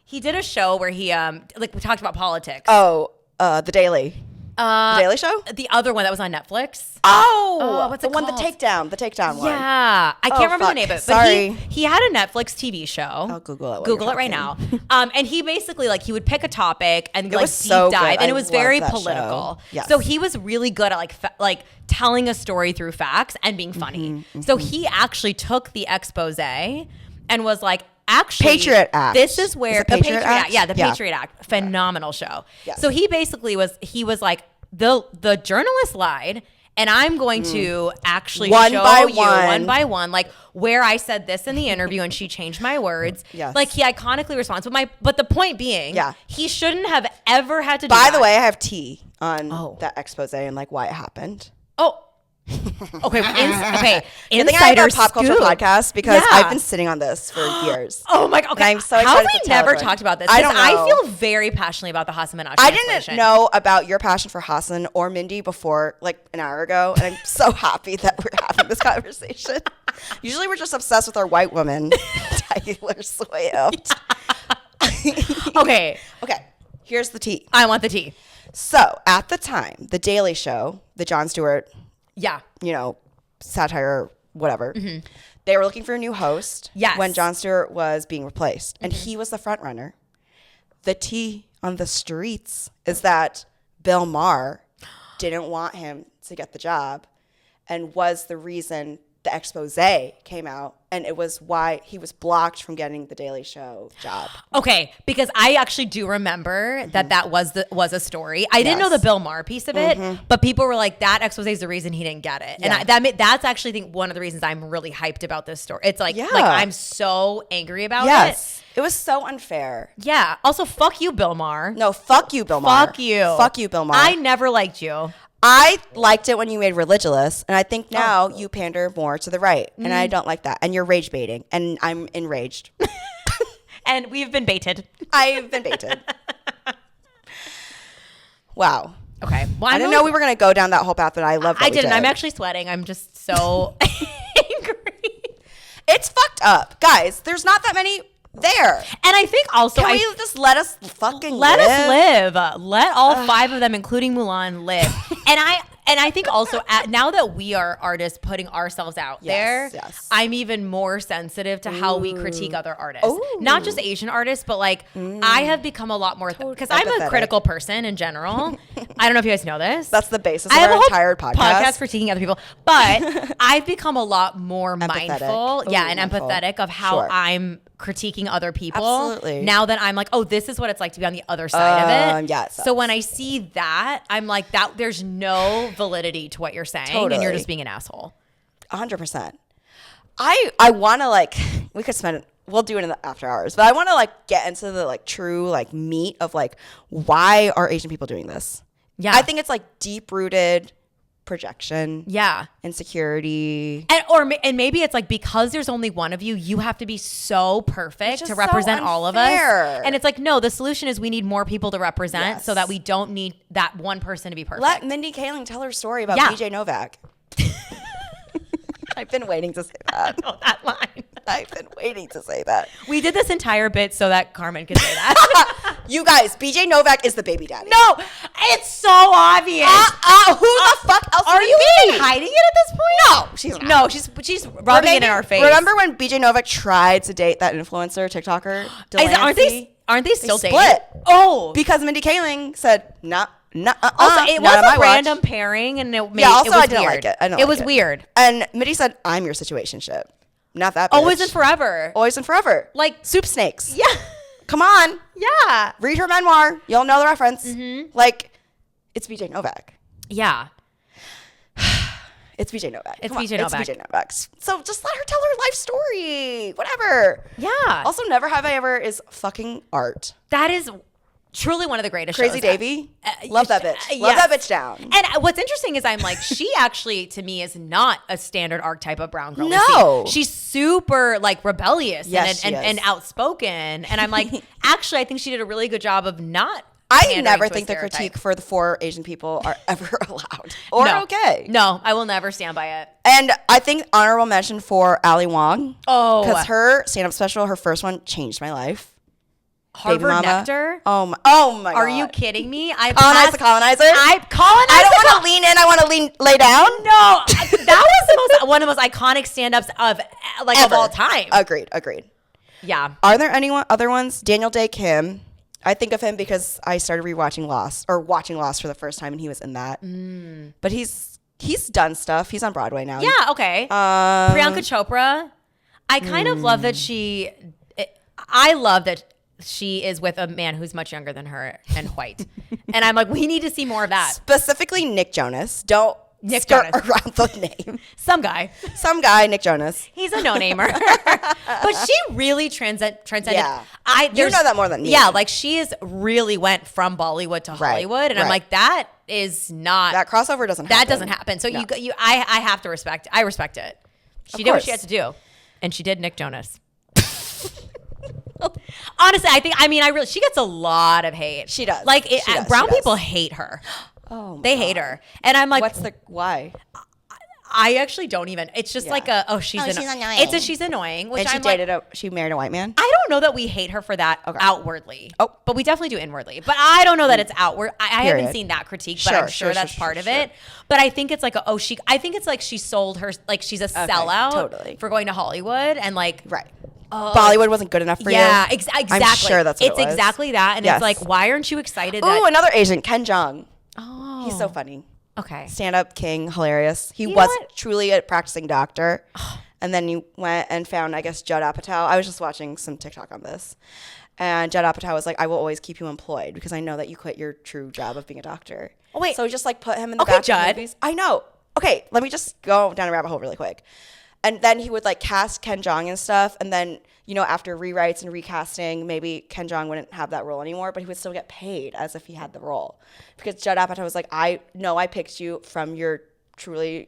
Speaker 3: He did a show where he we talked about politics.
Speaker 2: Oh, The Daily. The Daily Show?
Speaker 3: The other one that was on Netflix.
Speaker 2: Oh,
Speaker 3: what's it
Speaker 2: called?
Speaker 3: The
Speaker 2: Takedown one.
Speaker 3: Yeah, I can't remember the name of it. But
Speaker 2: sorry.
Speaker 3: He had a Netflix TV show.
Speaker 2: I'll Google it.
Speaker 3: Google it right now. And he basically he would pick a topic and deep
Speaker 2: so
Speaker 3: dive,
Speaker 2: good.
Speaker 3: and it was very
Speaker 2: that
Speaker 3: political.
Speaker 2: Yes.
Speaker 3: So he was really good at telling a story through facts and being funny. So he actually took the expose and was like, actually,
Speaker 2: Patriot Act.
Speaker 3: This is where
Speaker 2: the Patriot Act.
Speaker 3: Yeah, the Patriot Act. Phenomenal show.
Speaker 2: Yes.
Speaker 3: So he basically was like, the journalist lied, and I'm going to actually show you one by one, where I said this in the interview and she changed my words.
Speaker 2: Yes.
Speaker 3: He iconically responds. But the point being, he shouldn't have ever had to do
Speaker 2: By
Speaker 3: that.
Speaker 2: the way, I have tea on that expose and why it happened.
Speaker 3: Oh. Okay.
Speaker 2: I think I have
Speaker 3: Insider
Speaker 2: a pop culture
Speaker 3: scoop.
Speaker 2: podcast because I've been sitting on this for years.
Speaker 3: Oh my God. Okay.
Speaker 2: And I'm so
Speaker 3: How
Speaker 2: excited
Speaker 3: have
Speaker 2: to
Speaker 3: we
Speaker 2: tell
Speaker 3: never
Speaker 2: everyone.
Speaker 3: talked about this?
Speaker 2: I don't know.
Speaker 3: I feel very passionately about the Hasan Minhaj
Speaker 2: I
Speaker 3: cancellation.
Speaker 2: didn't know about your passion for Hasan or Mindy before an hour ago, and I'm so happy that we're having this conversation. Usually we're just obsessed with our white woman, Taylor Swift.
Speaker 3: Okay.
Speaker 2: Here's the tea.
Speaker 3: I want the tea.
Speaker 2: So at the time, The Daily Show, the Jon Stewart, satire, whatever. Mm-hmm. They were looking for a new host when Jon Stewart was being replaced, and he was the front runner. The tea on the streets is that Bill Maher didn't want him to get the job and was the reason the expose came out, and it was why he was blocked from getting the Daily Show job.
Speaker 3: Okay, because I actually do remember that was a story. I didn't know the Bill Maher piece of it, but people were like, that expose is the reason he didn't get it. And that's actually, I think, one of the reasons I'm really hyped about this story. It's I'm so angry about it.
Speaker 2: It was so unfair.
Speaker 3: Yeah. Also, fuck you, Bill Maher.
Speaker 2: No, fuck you, Bill Maher.
Speaker 3: Fuck you.
Speaker 2: Fuck you, Bill Maher.
Speaker 3: I never liked you.
Speaker 2: I liked it when you made Religulous, and I think now you pander more to the right, and I don't like that. And you're rage baiting, and I'm enraged.
Speaker 3: And we've been baited.
Speaker 2: I've been baited. Wow.
Speaker 3: Okay. Well,
Speaker 2: I didn't know we were going to go down that whole path, but I love that
Speaker 3: I didn't.
Speaker 2: did.
Speaker 3: I'm actually sweating. I'm just so angry.
Speaker 2: It's fucked up. Guys, there's not that many there.
Speaker 3: And I think also,
Speaker 2: Can we just let us fucking
Speaker 3: let us live. Let all 5 of them, including MULAN, live. And And I think also now that we are artists putting ourselves out there, I'm even more sensitive to how we critique other artists. Not just Asian artists, but like I have become a lot more, because I'm a critical person in general. I don't know if you guys know this.
Speaker 2: That's the basis of our entire podcast
Speaker 3: critiquing other people. But I've become a lot more mindful, and empathetic of how I'm critiquing other people.
Speaker 2: Absolutely.
Speaker 3: Now that I'm like, oh, this is what it's like to be on the other side of it.
Speaker 2: Yeah,
Speaker 3: so when I see that, I'm like, that there's no validity to what you're saying, and you're just being an asshole.
Speaker 2: 100%. I want to like, we could spend, we'll do it in the after hours, but I want to like get into the like true like meat of like, why are Asian people doing this? Yeah. I think it's like deep rooted projection, insecurity,
Speaker 3: and maybe it's like, because there's only one of you, you have to be so perfect to represent all of us. And it's like, no, the solution is we need more people to represent, so that we don't need that one person to be perfect.
Speaker 2: Let Mindy Kaling tell her story about BJ Novak. I've been waiting to say that.
Speaker 3: I know that line.
Speaker 2: I've been waiting to say that.
Speaker 3: We did this entire bit so that Carmen could say that.
Speaker 2: You guys, BJ Novak is the baby daddy.
Speaker 3: No, it's so obvious.
Speaker 2: Who the fuck else
Speaker 3: are you hiding it at this point?
Speaker 2: No, she's not.
Speaker 3: No, she's rubbing it in our face.
Speaker 2: Remember when BJ Novak tried to date that influencer, TikToker, Delancey?
Speaker 3: Aren't they still dating?
Speaker 2: Split.
Speaker 3: Oh,
Speaker 2: because Mindy Kaling said
Speaker 3: also, it was a random pairing, and it made, also,
Speaker 2: I didn't like it.
Speaker 3: It was weird.
Speaker 2: And Mindy said, "I'm your situationship, not that bitch.
Speaker 3: Always and forever.
Speaker 2: Always and forever.
Speaker 3: Like
Speaker 2: soup snakes.
Speaker 3: Yeah.
Speaker 2: Come on.
Speaker 3: Yeah.
Speaker 2: Read her memoir. You'll know the reference. Like, it's BJ Novak.
Speaker 3: Yeah.
Speaker 2: It's BJ Novak.
Speaker 3: It's BJ Novak.
Speaker 2: It's BJ Novak. So just let her tell her life story. Whatever.
Speaker 3: Yeah.
Speaker 2: Also, Never Have I Ever is fucking art.
Speaker 3: That is truly one of the greatest
Speaker 2: Crazy
Speaker 3: shows.
Speaker 2: Davy. Love that bitch. Love that bitch down.
Speaker 3: And what's interesting is I'm like, she actually, to me, is not a standard archetype of brown girl.
Speaker 2: No.
Speaker 3: She's super like rebellious
Speaker 2: and
Speaker 3: outspoken. And I'm like, actually, I think she did a really good job of not.
Speaker 2: I never think the critique for the 4 Asian people are ever allowed or okay.
Speaker 3: No, I will never stand by it.
Speaker 2: And I think honorable mention for Ali Wong.
Speaker 3: Oh.
Speaker 2: Because her stand-up special, her first one, changed my life.
Speaker 3: Harvard Nectar?
Speaker 2: Oh my God.
Speaker 3: Are you kidding me?
Speaker 2: Colonize the colonizer?
Speaker 3: I
Speaker 2: don't want to lean in. I want to lay down.
Speaker 3: No, that was one of the most iconic stand-ups of all time.
Speaker 2: Agreed.
Speaker 3: Yeah.
Speaker 2: Are there any other ones? Daniel Day Kim. I think of him because I started watching Lost for the first time, and he was in that. But he's done stuff. He's on Broadway now.
Speaker 3: Yeah, okay. Priyanka Chopra. I kind of love that I love that she is with a man who's much younger than her and white. And I'm like, we need to see more of that.
Speaker 2: Specifically Nick Jonas. Don't skirt around the name.
Speaker 3: Some guy,
Speaker 2: Nick Jonas.
Speaker 3: He's a no-namer. But she really transcended.
Speaker 2: Yeah. You know that more than me.
Speaker 3: Yeah, like she really went from Bollywood to Hollywood. And I'm like, that is not.
Speaker 2: That crossover doesn't happen.
Speaker 3: That doesn't happen. So I have to respect. I respect it. She did what she had to do. And she did Nick Jonas. Honestly, she gets a lot of hate.
Speaker 2: She does.
Speaker 3: Like brown people hate her.
Speaker 2: Oh my
Speaker 3: They hate her. And I'm like,
Speaker 2: why?
Speaker 3: I actually don't even. It's just like she's annoying. She's annoying. Which
Speaker 2: and she married a white man?
Speaker 3: I don't know that we hate her for that outwardly. Oh. But we definitely do inwardly. But I don't know that it's outward. I haven't seen that critique, but I'm sure that's part of it. But I think it's like I think it's like she sold her, like she's a sellout for going to Hollywood and like.
Speaker 2: Right. Bollywood wasn't good enough for you.
Speaker 3: Yeah, exactly.
Speaker 2: I'm sure that's what it was.
Speaker 3: It's exactly that. And it's like, why aren't you excited?
Speaker 2: Ooh, another Asian, Ken Jeong.
Speaker 3: Oh.
Speaker 2: He's so funny.
Speaker 3: Okay.
Speaker 2: Stand-up king, hilarious. He was truly a practicing doctor. And then you went and found, I guess, Judd Apatow. I was just watching some TikTok on this. And Judd Apatow was like, I will always keep you employed because I know that you quit your true job of being a doctor.
Speaker 3: Oh, wait.
Speaker 2: So just like put him in the back of movies. I know. Okay, let me just go down a rabbit hole really quick. And then he would like cast Ken Jeong and stuff. And then, after rewrites and recasting, maybe Ken Jeong wouldn't have that role anymore, but he would still get paid as if he had the role. Because Judd Apatow was like, I picked you from your truly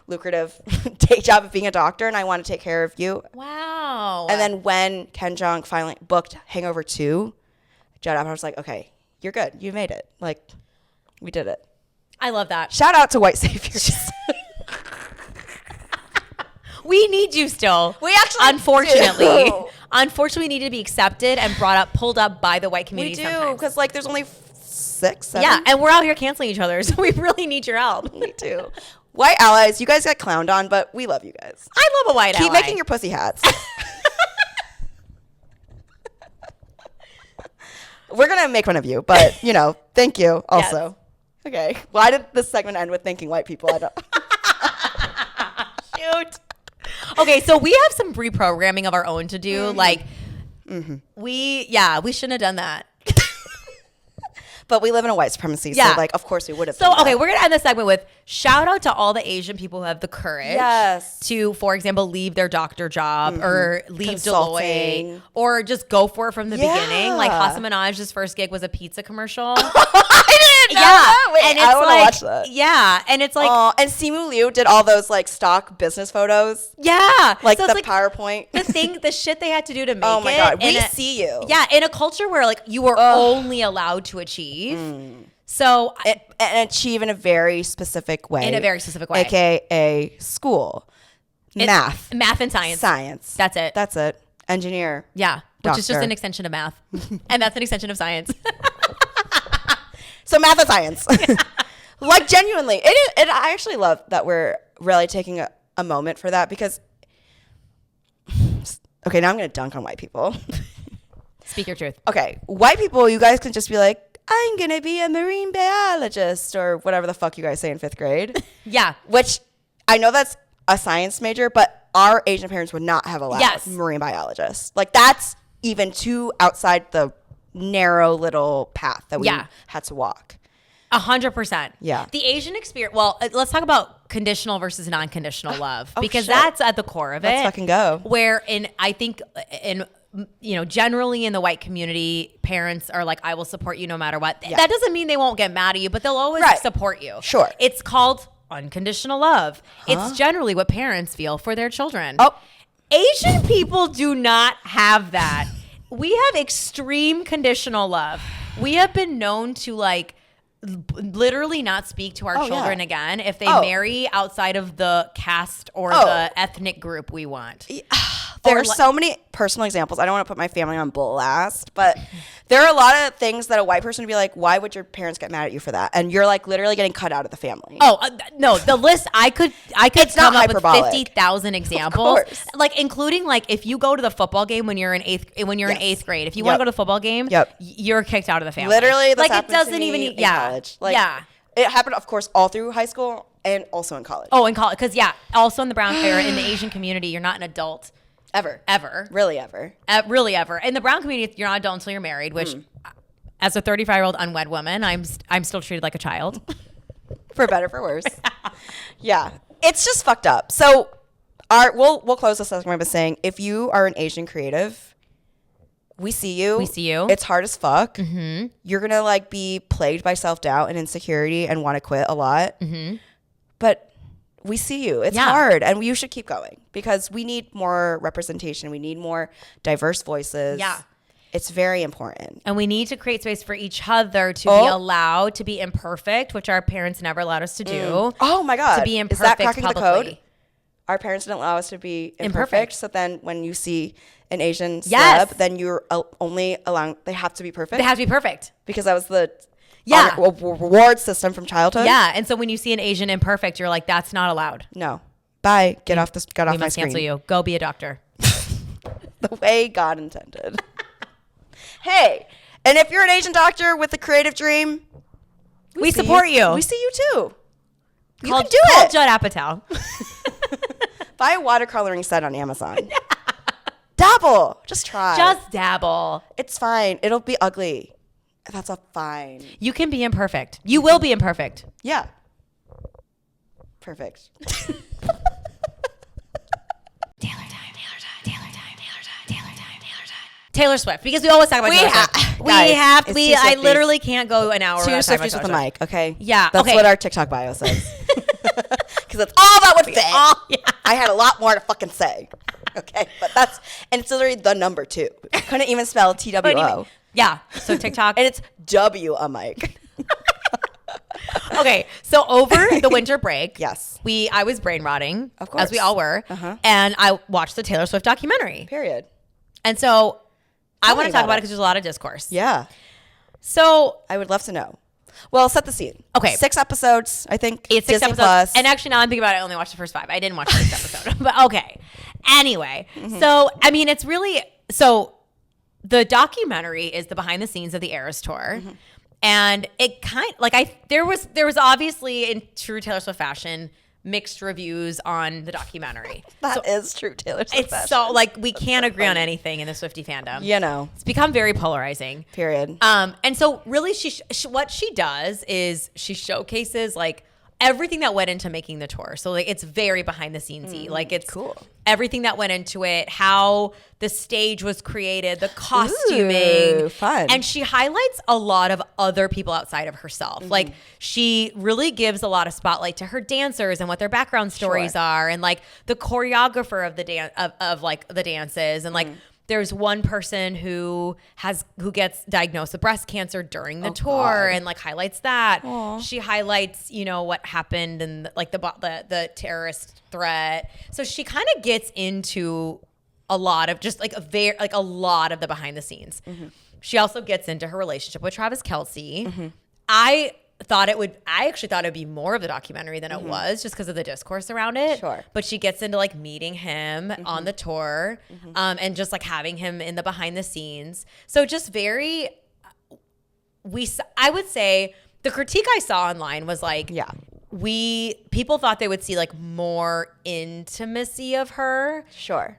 Speaker 2: lucrative day job of being a doctor, and I want to take care of you.
Speaker 3: Wow.
Speaker 2: And then when Ken Jeong finally booked Hangover 2, Judd Apatow was like, okay, you're good. You made it. Like, we did it.
Speaker 3: I love that.
Speaker 2: Shout out to white saviors.
Speaker 3: We need you still.
Speaker 2: We actually
Speaker 3: Unfortunately, we need to be accepted and pulled up by the white community.
Speaker 2: We do, because like there's only 6, 7.
Speaker 3: Yeah, and we're out here canceling each other, so we really need your help.
Speaker 2: Me too. White allies, you guys got clowned on, but we love you guys.
Speaker 3: I love a white ally.
Speaker 2: Keep making your pussy hats. We're going to make fun of you, but, you know, thank you also. Yes. Okay. Why did this segment end with thanking white people? I don't.
Speaker 3: Shoot. Okay, so we have some reprogramming of our own to do. Like, we shouldn't have done that.
Speaker 2: But we live in a white supremacy, so like, of course we would have.
Speaker 3: So, okay, we're going to end this segment with shout out to all the Asian people who have the courage to, for example, leave their doctor job or leave Deloitte or just go for it from the beginning. Like Hasan Minaj's first gig was a pizza commercial.
Speaker 2: I didn't know that. Wait,
Speaker 3: and it's
Speaker 2: I want to watch that.
Speaker 3: Yeah, and it's like,
Speaker 2: and Simu Liu did all those like stock business photos.
Speaker 3: Yeah,
Speaker 2: like so the PowerPoint.
Speaker 3: The shit they had to do to make it.
Speaker 2: Oh my god, we see you.
Speaker 3: Yeah, in a culture where like you were only allowed to achieve. So
Speaker 2: and achieve in a very specific way. AKA school. Math
Speaker 3: and science. That's it.
Speaker 2: Engineer.
Speaker 3: Yeah. Which is just an extension of math. And that's an extension of science.
Speaker 2: So math and science. Like genuinely. I actually love that we're really taking a moment for that because okay, now I'm gonna dunk on white people.
Speaker 3: Speak your truth.
Speaker 2: Okay. White people, you guys can just be like, I'm going to be a marine biologist or whatever the fuck you guys say in 5th grade.
Speaker 3: Yeah.
Speaker 2: Which I know that's a science major, but our Asian parents would not have allowed marine biologists. Like that's even too outside the narrow little path that we had to walk.
Speaker 3: 100%.
Speaker 2: Yeah.
Speaker 3: The Asian experience. Well, let's talk about conditional versus non-conditional love because that's at the core of it.
Speaker 2: Let's fucking go.
Speaker 3: Where I think generally in the white community, parents are like, I will support you no matter what. Yeah. That doesn't mean they won't get mad at you, but they'll always support you.
Speaker 2: Sure.
Speaker 3: It's called unconditional love. It's generally what parents feel for their children.
Speaker 2: Oh.
Speaker 3: Asian people do not have that. We have extreme conditional love. We have been known to like literally not speak to our children again if they marry outside of the caste or the ethnic group we want.
Speaker 2: There are so many personal examples. I don't want to put my family on blast, but there are a lot of things that a white person would be like, why would your parents get mad at you for that? And you're like literally getting cut out of the family.
Speaker 3: Oh, no, the list, I could come up with 50,000 examples. Like including like if you go to the football game when you're in 8th grade, if you want to go to the football game, you're kicked out of the family.
Speaker 2: Literally,
Speaker 3: like it doesn't even
Speaker 2: in college. Like, it happened, of course, all through high school and also in college.
Speaker 3: Oh, in college, because also in the brown or in the Asian community, you're not an adult. Ever.
Speaker 2: Really ever.
Speaker 3: Really ever. In the brown community, you're not an adult until you're married, which as a 35-year-old unwed woman, I'm still treated like a child.
Speaker 2: For better, for worse. Yeah. It's just fucked up. So we'll close this segment by saying if you are an Asian creative, we see you. It's hard as fuck. Mm-hmm. You're going to like be plagued by self-doubt and insecurity and want to quit a lot. Mm-hmm. But we see you. It's hard. And you should keep going because we need more representation. We need more diverse voices.
Speaker 3: Yeah.
Speaker 2: It's very important.
Speaker 3: And we need to create space for each other to be allowed to be imperfect, which our parents never allowed us to do.
Speaker 2: Oh my God.
Speaker 3: To be imperfect.
Speaker 2: Is that cracking
Speaker 3: publicly.
Speaker 2: The code? Our parents didn't allow us to be imperfect. So then when you see an Asian celeb, then you're only allowing, they have to be perfect.
Speaker 3: They have to be perfect.
Speaker 2: Because that was the reward system from childhood.
Speaker 3: Yeah. And so when you see an Asian imperfect, you're like, that's not allowed.
Speaker 2: No. Bye. Get off my screen.
Speaker 3: We must cancel you. Go be a doctor.
Speaker 2: The way God intended. Hey, and if you're an Asian doctor with a creative dream,
Speaker 3: we support you.
Speaker 2: We see you too. You
Speaker 3: can
Speaker 2: do
Speaker 3: it.
Speaker 2: Call
Speaker 3: Judd Apatow.
Speaker 2: Buy a watercoloring set on Amazon. Dabble. Just try.
Speaker 3: Just dabble.
Speaker 2: It's fine. It'll be ugly. That's a fine.
Speaker 3: You can be imperfect. You will be imperfect.
Speaker 2: Yeah. Perfect.
Speaker 3: Taylor Swift, because we always talk about Taylor Swift. I literally can't go an hour without talking about
Speaker 2: Swifties with a mic, okay?
Speaker 3: Yeah.
Speaker 2: That's what our TikTok bio says. Because that's all that would say. I had a lot more to fucking say. Okay? But it's literally the number 2. Couldn't even spell TWO.
Speaker 3: Yeah. So TikTok.
Speaker 2: And it's W a mic.
Speaker 3: Okay. So over the winter break,
Speaker 2: yes,
Speaker 3: I was brain rotting,
Speaker 2: of course,
Speaker 3: as we all were. And I watched the Taylor Swift documentary.
Speaker 2: Period.
Speaker 3: And so I want to talk about it because there's a lot of discourse.
Speaker 2: Yeah.
Speaker 3: So
Speaker 2: I would love to know. Well, set the scene.
Speaker 3: Okay.
Speaker 2: 6 episodes, I think.
Speaker 3: It's 6
Speaker 2: Disney
Speaker 3: episodes.
Speaker 2: Plus.
Speaker 3: And actually, now I'm thinking about it, I only watched the first 5. I didn't watch the 6th episode. But okay. Anyway. So, I mean, it's really... So, the documentary is the behind the scenes of the Eras Tour. And it kind... Like, there was obviously, in true Taylor Swift fashion... mixed reviews on the documentary.
Speaker 2: That is true Taylor Swift
Speaker 3: It's
Speaker 2: fashion.
Speaker 3: so like we can't agree on anything in the Swiftie fandom.
Speaker 2: You know.
Speaker 3: It's become very polarizing.
Speaker 2: Period.
Speaker 3: And so really she what she does is she showcases like everything that went into making the tour. So like it's very behind the scenes-y. Like it's
Speaker 2: cool.
Speaker 3: Everything that went into it, how the stage was created, the costuming.
Speaker 2: Ooh, fun.
Speaker 3: And she highlights a lot of other people outside of herself. Like she really gives a lot of spotlight to her dancers and what their background stories are, and like the choreographer of the dance of like the dances, and like there's one person who gets diagnosed with breast cancer during the tour and like highlights that. Aww. She highlights, you know, what happened and like the terrorist threat. So she kind of gets into a lot of just like a lot of the behind the scenes. She also gets into her relationship with Travis Kelce. I actually thought it would be more of the documentary than it was, just because of the discourse around it.
Speaker 2: Sure.
Speaker 3: But she gets into like meeting him on the tour, and just like having him in the behind the scenes. So just very, I would say the critique I saw online was like, people thought they would see like more intimacy of her.
Speaker 2: Sure.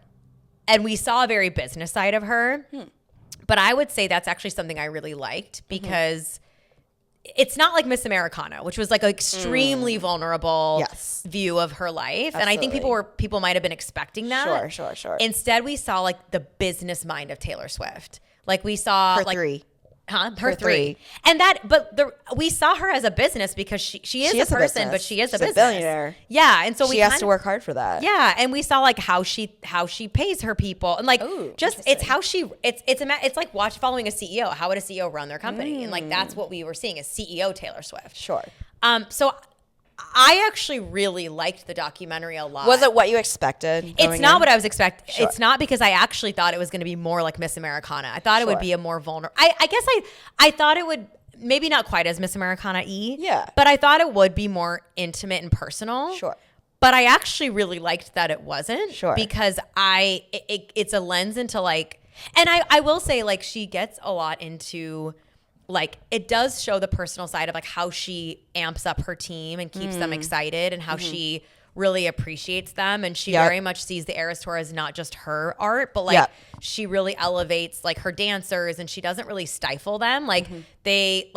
Speaker 3: And we saw a very business side of her. But I would say that's actually something I really liked, because it's not like Miss Americana, which was like an extremely vulnerable view of her life. Absolutely. And I think people might have been expecting that.
Speaker 2: Sure.
Speaker 3: Instead, we saw like the business mind of Taylor Swift. Like we saw
Speaker 2: her
Speaker 3: like
Speaker 2: 3.
Speaker 3: Her three. And we saw her as a business, because she is a person, but she is a business.
Speaker 2: Billionaire.
Speaker 3: Yeah. And so
Speaker 2: she has to work hard for that.
Speaker 3: Yeah. And we saw like how she pays her people, and like it's how it's like following a CEO. How would a CEO run their company? And like that's what we were seeing as CEO Taylor Swift.
Speaker 2: Sure.
Speaker 3: So I actually really liked the documentary a lot.
Speaker 2: Was it what you expected?
Speaker 3: It's not what I was expecting. Sure. It's not, because I actually thought it was going to be more like Miss Americana. I thought it would be a more vulnerable. I guess I thought it would, maybe not quite as Miss Americana-y.
Speaker 2: Yeah.
Speaker 3: But I thought it would be more intimate and personal.
Speaker 2: Sure.
Speaker 3: But I actually really liked that it wasn't.
Speaker 2: Sure.
Speaker 3: Because it's a lens into like, and I will say like she gets a lot into, like, it does show the personal side of like how she amps up her team and keeps them excited, and how she really appreciates them, and she very much sees the Eras Tour as not just her art, but like she really elevates like her dancers, and she doesn't really stifle them. Like they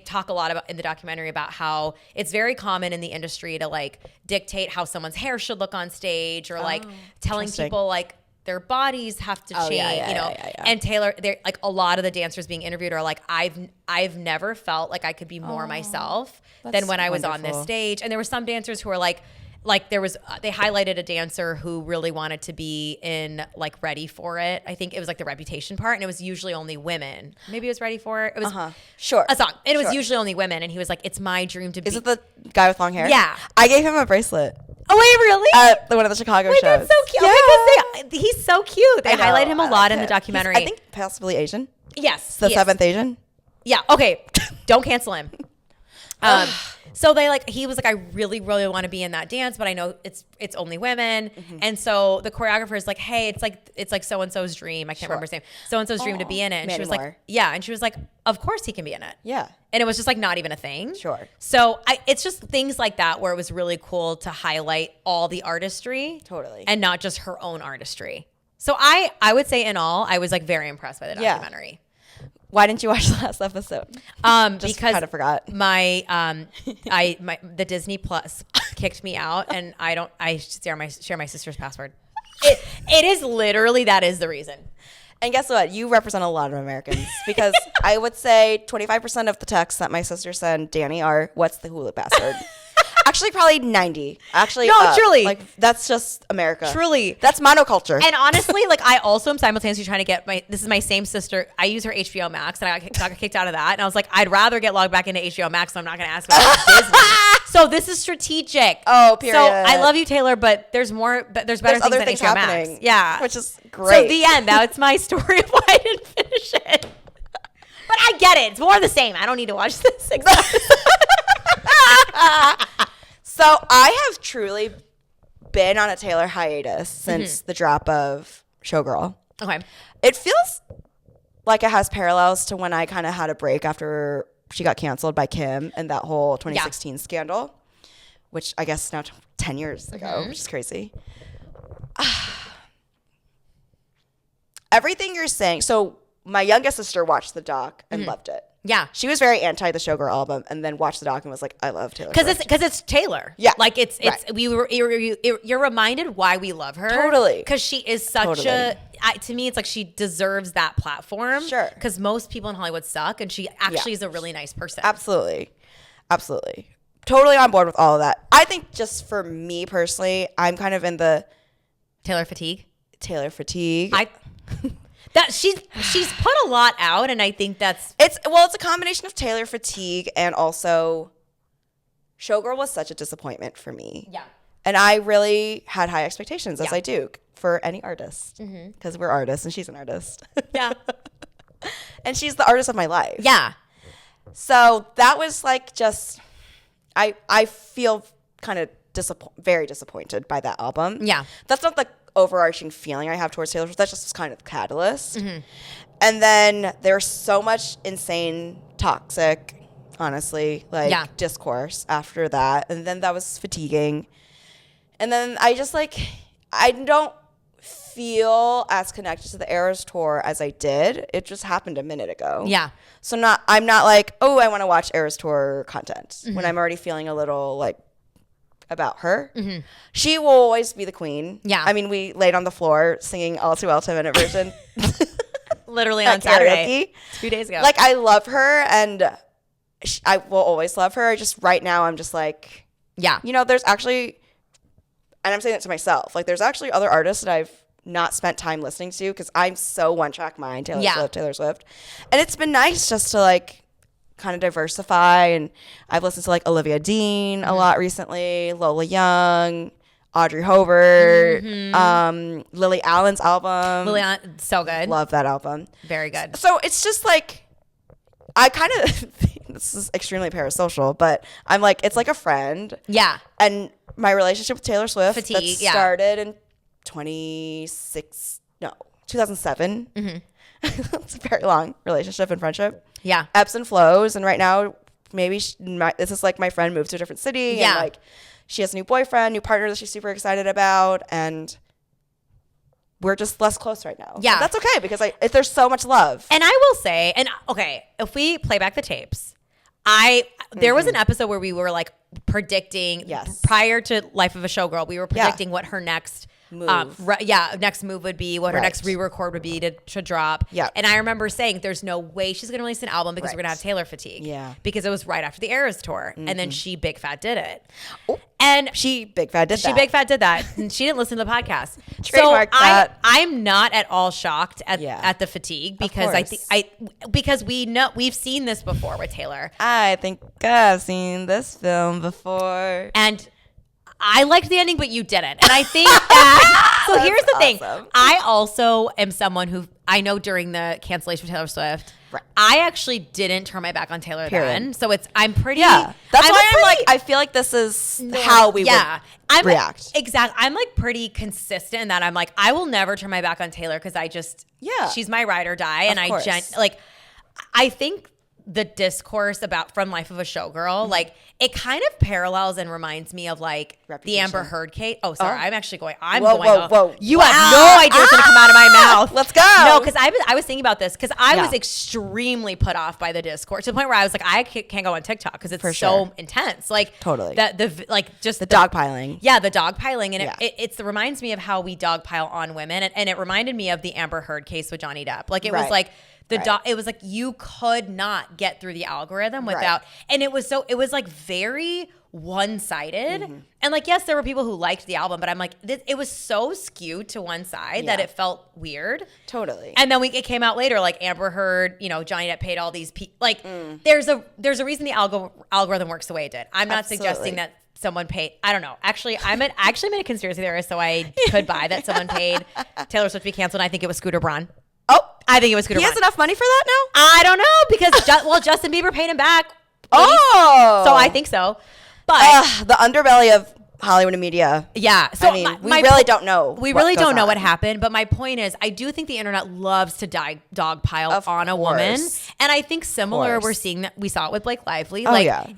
Speaker 3: talk a lot about in the documentary about how it's very common in the industry to like dictate how someone's hair should look on stage, or like telling people like their bodies have to change, you know. And Taylor, like a lot of the dancers being interviewed are like, I've never felt like I could be more myself than when I was on this stage. And there were some dancers who were like they highlighted a dancer who really wanted to be in like Ready for It. I think it was like the Reputation part, and it was usually only women. Maybe it was Ready for It. It was a song, and it was usually only women. And he was like, "It's my dream to be."
Speaker 2: Is it the guy with long hair?
Speaker 3: Yeah,
Speaker 2: I gave him a bracelet.
Speaker 3: Oh wait, really?
Speaker 2: The one of the Chicago shows.
Speaker 3: That's so cute.
Speaker 2: Yeah.
Speaker 3: Because he's so cute. They highlight him a lot in the documentary.
Speaker 2: I think possibly Asian.
Speaker 3: Yes,
Speaker 2: the 7th Asian.
Speaker 3: Yeah. Okay. Don't cancel him. So he was like, I really, really want to be in that dance, but I know it's only women. And so the choreographer is like, hey, it's like so-and-so's dream. I can't remember his name. So-and-so's dream to be in it. And she was like, yeah. And she was like, of course he can be in it.
Speaker 2: Yeah.
Speaker 3: And it was just like not even a thing.
Speaker 2: Sure.
Speaker 3: So it's just things like that where it was really cool to highlight all the artistry.
Speaker 2: Totally.
Speaker 3: And not just her own artistry. So I would say in all, I was like very impressed by the documentary.
Speaker 2: Why didn't you watch the last episode?
Speaker 3: Because
Speaker 2: kind of forgot.
Speaker 3: The Disney Plus kicked me out, and I share my sister's password. It is literally, that is the reason.
Speaker 2: And guess what? You represent a lot of Americans, because I would say 25% of the texts that my sister sent Danny are, what's the Hulu password? Actually, probably 90. Actually,
Speaker 3: no, truly.
Speaker 2: Like, that's just America.
Speaker 3: Truly.
Speaker 2: That's monoculture.
Speaker 3: And honestly, like, I also am simultaneously trying to get this is my same sister. I use her HBO Max, and I got kicked out of that. And I was like, I'd rather get logged back into HBO Max, so I'm not going to ask about Disney. So this is strategic.
Speaker 2: Oh, period.
Speaker 3: So I love you, Taylor, but there's better things
Speaker 2: other
Speaker 3: than
Speaker 2: things
Speaker 3: HBO
Speaker 2: happening.
Speaker 3: Max. Yeah.
Speaker 2: Which is great.
Speaker 3: So the end. That's my story of why I didn't finish it. But I get it. It's more of the same. I don't need to watch this. Exactly.
Speaker 2: So I have truly been on a Taylor hiatus since the drop of Showgirl.
Speaker 3: Okay.
Speaker 2: It feels like it has parallels to when I kind of had a break after she got canceled by Kim and that whole 2016 scandal, which I guess is now 10 years ago, which is crazy. Everything you're saying. So my youngest sister watched the doc and loved it.
Speaker 3: Yeah.
Speaker 2: She was very anti the Showgirl album and then watched the doc and was like, I love Taylor Swift.
Speaker 3: Because it's Taylor.
Speaker 2: Yeah.
Speaker 3: Like you're reminded why we love her.
Speaker 2: Totally.
Speaker 3: Because she is such to me, it's like she deserves that platform.
Speaker 2: Sure.
Speaker 3: Because most people in Hollywood suck and she actually is a really nice person.
Speaker 2: Absolutely. Absolutely. Totally on board with all of that. I think just for me personally, I'm kind of in the
Speaker 3: Taylor fatigue.
Speaker 2: That
Speaker 3: she's put a lot out, and I think
Speaker 2: it's a combination of Taylor fatigue and also Showgirl was such a disappointment for me.
Speaker 3: Yeah.
Speaker 2: And I really had high expectations, as I do for any artist, because we're artists and she's an artist.
Speaker 3: Yeah.
Speaker 2: And she's the artist of my life.
Speaker 3: Yeah.
Speaker 2: So that was like just I feel kind of very disappointed by that album.
Speaker 3: Yeah.
Speaker 2: That's not the overarching feeling I have towards Taylor Swift. That's just kind of the catalyst. And then there's so much insane, toxic, honestly, discourse after that. And then that was fatiguing. And then I just I don't feel as connected to the Eras tour as I did. It just happened a minute ago.
Speaker 3: Yeah.
Speaker 2: So I'm not like, oh, I want to watch Eras tour content when I'm already feeling a little about her. She will always be the queen.
Speaker 3: Yeah.
Speaker 2: I mean, we laid on the floor singing All Too Well 10-minute version.
Speaker 3: Literally on Saturday. 2 days ago.
Speaker 2: I love her and I will always love her. Just right now, I'm just like,
Speaker 3: yeah.
Speaker 2: There's actually, and I'm saying that to myself, there's actually other artists that I've not spent time listening to because I'm so one-track mind, Taylor Swift. And it's been nice just to kind of diversify, and I've listened to Olivia Dean a lot recently, Lola Young, Audrey Hobart, Lily Allen's album.
Speaker 3: Lily Allen, so good.
Speaker 2: Love that album.
Speaker 3: Very good.
Speaker 2: So it's just I kind of, this is extremely parasocial, but I'm it's like a friend.
Speaker 3: Yeah.
Speaker 2: And my relationship with Taylor Swift
Speaker 3: Fatigue,
Speaker 2: started in 2007. It's a very long relationship and friendship.
Speaker 3: Yeah.
Speaker 2: Ebbs and flows. And right now, maybe this is my friend moved to a different city.
Speaker 3: Yeah.
Speaker 2: And she has a new boyfriend, new partner that she's super excited about. And we're just less close right now.
Speaker 3: Yeah.
Speaker 2: But that's okay because there's so much love.
Speaker 3: And I will say, if we play back the tapes, there was an episode where we were predicting prior to Life of a Showgirl, we were predicting what her next move. Next move would be, what her next re-record would be to drop.
Speaker 2: Yeah.
Speaker 3: And I remember saying there's no way she's going to release an album because we're going to have Taylor fatigue.
Speaker 2: Yeah.
Speaker 3: Because it was right after the Eras tour. And then she big fat did it.
Speaker 2: Oh,
Speaker 3: and
Speaker 2: she big fat did
Speaker 3: that. And she didn't listen to the podcast.
Speaker 2: Trademark that.
Speaker 3: I'm not at all shocked at the fatigue because because we've seen this before with Taylor.
Speaker 2: I think I've seen this film before.
Speaker 3: And I liked the ending, but you didn't. And I think that, so here's the thing. I also am someone who, I know during the cancellation of Taylor Swift, I actually didn't turn my back on Taylor then. So I'm pretty.
Speaker 2: Yeah. That's why I feel like this is how we would react.
Speaker 3: Exactly. I'm pretty consistent in that I'm I will never turn my back on Taylor because she's my ride or die. And I think the discourse from Life of a Showgirl, it kind of parallels and reminds me of the Amber Heard case. Oh, sorry. I'm actually going.
Speaker 2: Whoa.
Speaker 3: You have no idea what's going to come out of my mouth.
Speaker 2: Let's go.
Speaker 3: No, because I was thinking about this because I was extremely put off by the discourse to the point where I was I can't go on TikTok because it's so intense.
Speaker 2: Totally.
Speaker 3: Just
Speaker 2: the dogpiling.
Speaker 3: Yeah, the dogpiling. And it reminds me of how we dogpile on women. And it reminded me of the Amber Heard case with Johnny Depp. It was it was you could not get through the algorithm without, and it was very one-sided. And yes, there were people who liked the album, but I'm it was so skewed to one side that it felt weird.
Speaker 2: Totally.
Speaker 3: And then it came out later, Amber Heard, Johnny Depp paid all these people. There's a reason the algorithm works the way it did. I'm not suggesting that someone paid. I don't know. Actually, I made a conspiracy theorist, so I could buy that someone paid Taylor Swift to be canceled. And I think it was Scooter Braun.
Speaker 2: Oh,
Speaker 3: I think it was Scooter
Speaker 2: He has enough money for that now?
Speaker 3: I don't know because Justin Bieber paid him back.
Speaker 2: Oh.
Speaker 3: So I think so. But
Speaker 2: the underbelly of Hollywood and media.
Speaker 3: Yeah. So
Speaker 2: I mean, we really don't know.
Speaker 3: We really don't know what happened. But my point is, I do think the internet loves to dogpile on a woman. And I think similar, we're seeing that we saw it with Blake Lively.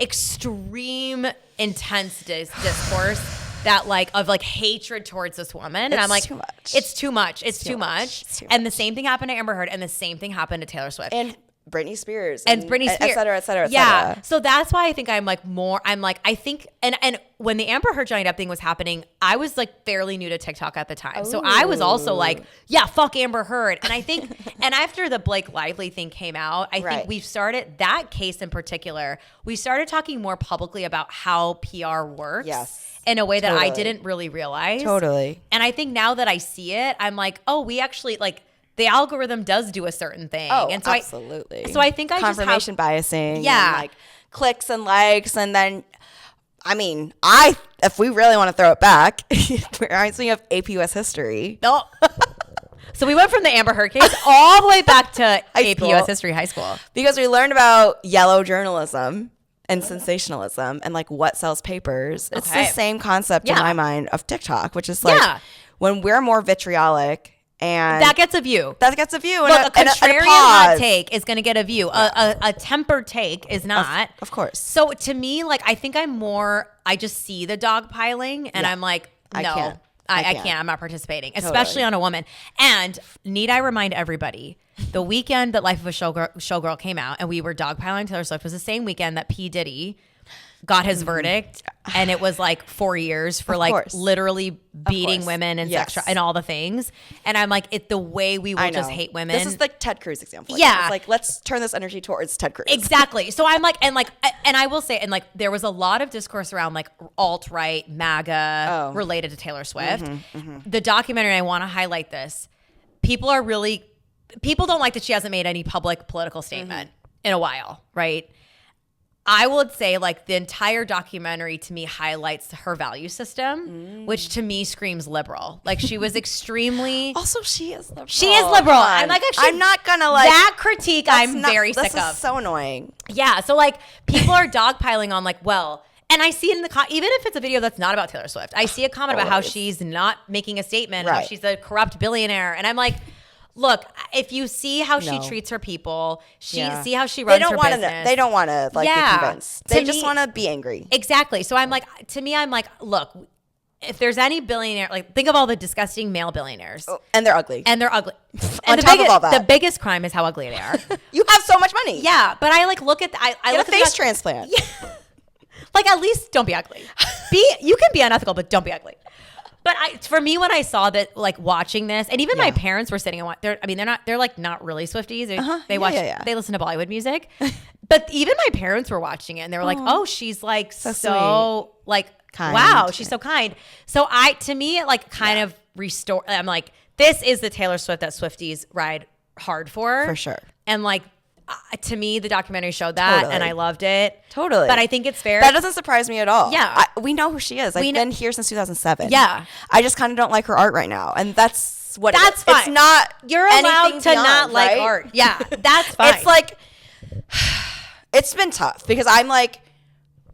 Speaker 3: Extreme, intense discourse that of hatred towards this woman. And I'm like, it's too much. It's too much. And the same thing happened to Amber Heard, and the same thing happened to Taylor Swift.
Speaker 2: And Britney Spears.
Speaker 3: Et cetera, et cetera. Yeah. So that's why I think I think, and when the Amber Heard Johnny Depp thing was happening, I was fairly new to TikTok at the time. So I was also fuck Amber Heard. And I think, and after the Blake Lively thing came out, I think we've started, that case in particular, we started talking more publicly about how PR works.
Speaker 2: Yes.
Speaker 3: In a way that I didn't really realize.
Speaker 2: Totally.
Speaker 3: And I think now that I see it, I'm like, oh, we actually the algorithm does do a certain thing.
Speaker 2: Oh,
Speaker 3: and so
Speaker 2: absolutely.
Speaker 3: So I think I
Speaker 2: confirmation biasing.
Speaker 3: Yeah.
Speaker 2: And clicks and likes. And then, I mean, if we really want to throw it back, we're speaking of AP US history.
Speaker 3: No. So we went from the Amber Heard case all the way back to AP US history high school.
Speaker 2: Because we learned about yellow journalism and sensationalism and what sells papers. It's the same concept in my mind of TikTok, which is when we're more vitriolic and
Speaker 3: that gets a view.
Speaker 2: That gets a view.
Speaker 3: Look, a contrarian hot take is going to get a view. A tempered take is not.
Speaker 2: Of course.
Speaker 3: So to me, I think I just see the dog piling and I'm like, no, I can't. I'm not participating, especially on a woman. And need I remind everybody, the weekend that Life of a Showgirl came out and we were dogpiling Taylor Swift was the same weekend that P. Diddy got his verdict, and it was 4 years for literally beating women and sex and all the things. And I'm like, the way we will just hate women.
Speaker 2: This is the Ted Cruz example.
Speaker 3: Yeah,
Speaker 2: it's let's turn this energy towards Ted Cruz.
Speaker 3: Exactly. So I'm and I will say, and there was a lot of discourse around alt-right, MAGA related to Taylor Swift. The documentary, I want to highlight this. People don't like that she hasn't made any public political statement in a while, right? I would say the entire documentary to me highlights her value system, which to me screams liberal. She was extremely.
Speaker 2: Also, she is liberal.
Speaker 3: She is liberal. I'm actually.
Speaker 2: I'm not gonna
Speaker 3: that critique. I'm very sick of.
Speaker 2: This is so annoying.
Speaker 3: Yeah. So people are dogpiling on well. And I see it in even if it's a video that's not about Taylor Swift, I see a comment about how she's not making a statement, how she's a corrupt billionaire, and I'm like. Look, if you see how she treats her people, see how she runs her business.
Speaker 2: They don't want to be convinced. They just want to be angry.
Speaker 3: Exactly. So I'm look, if there's any billionaire, think of all the disgusting male billionaires.
Speaker 2: And they're ugly.
Speaker 3: And
Speaker 2: On top of all that.
Speaker 3: The biggest crime is how ugly they are.
Speaker 2: You have so much money.
Speaker 3: Yeah, but I look at I
Speaker 2: Get
Speaker 3: look
Speaker 2: a face transplant.
Speaker 3: Yeah. At least don't be ugly. You can be unethical, but don't be ugly. But for me, when I saw that, watching this, and even my parents were sitting and they're not really Swifties. They watch, they listen to Bollywood music. But even my parents were watching it and they were like, oh, she's so kind. Wow, she's so kind. So to me, it kind of restore. I'm like, this is the Taylor Swift that Swifties ride hard for.
Speaker 2: For sure.
Speaker 3: And to me, the documentary showed that, and I loved it.
Speaker 2: Totally.
Speaker 3: But I think it's fair.
Speaker 2: That doesn't surprise me at all.
Speaker 3: Yeah.
Speaker 2: We know who she is. I've been here since 2007.
Speaker 3: Yeah.
Speaker 2: I just kind of don't like her art right now. And that's what
Speaker 3: that's
Speaker 2: it is.
Speaker 3: Fine.
Speaker 2: It's not
Speaker 3: You're allowed to not like art. Yeah, that's fine.
Speaker 2: It's it's been tough because I'm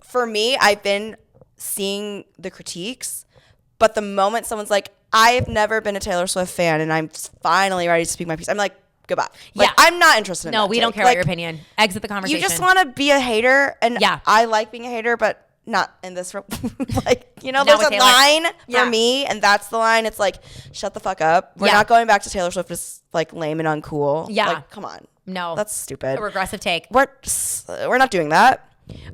Speaker 2: for me, I've been seeing the critiques, but the moment someone's I've never been a Taylor Swift fan and I'm finally ready to speak my piece, I'm like, goodbye. I'm not interested in that.
Speaker 3: No, we don't care about your opinion. Exit the conversation.
Speaker 2: You just want to be a hater, and I like being a hater, but not in this room. There's a line for me, and that's the line. It's shut the fuck up. We're not going back to Taylor Swift as lame and uncool.
Speaker 3: Yeah.
Speaker 2: Come on.
Speaker 3: No.
Speaker 2: That's stupid.
Speaker 3: A regressive take.
Speaker 2: We're not doing that.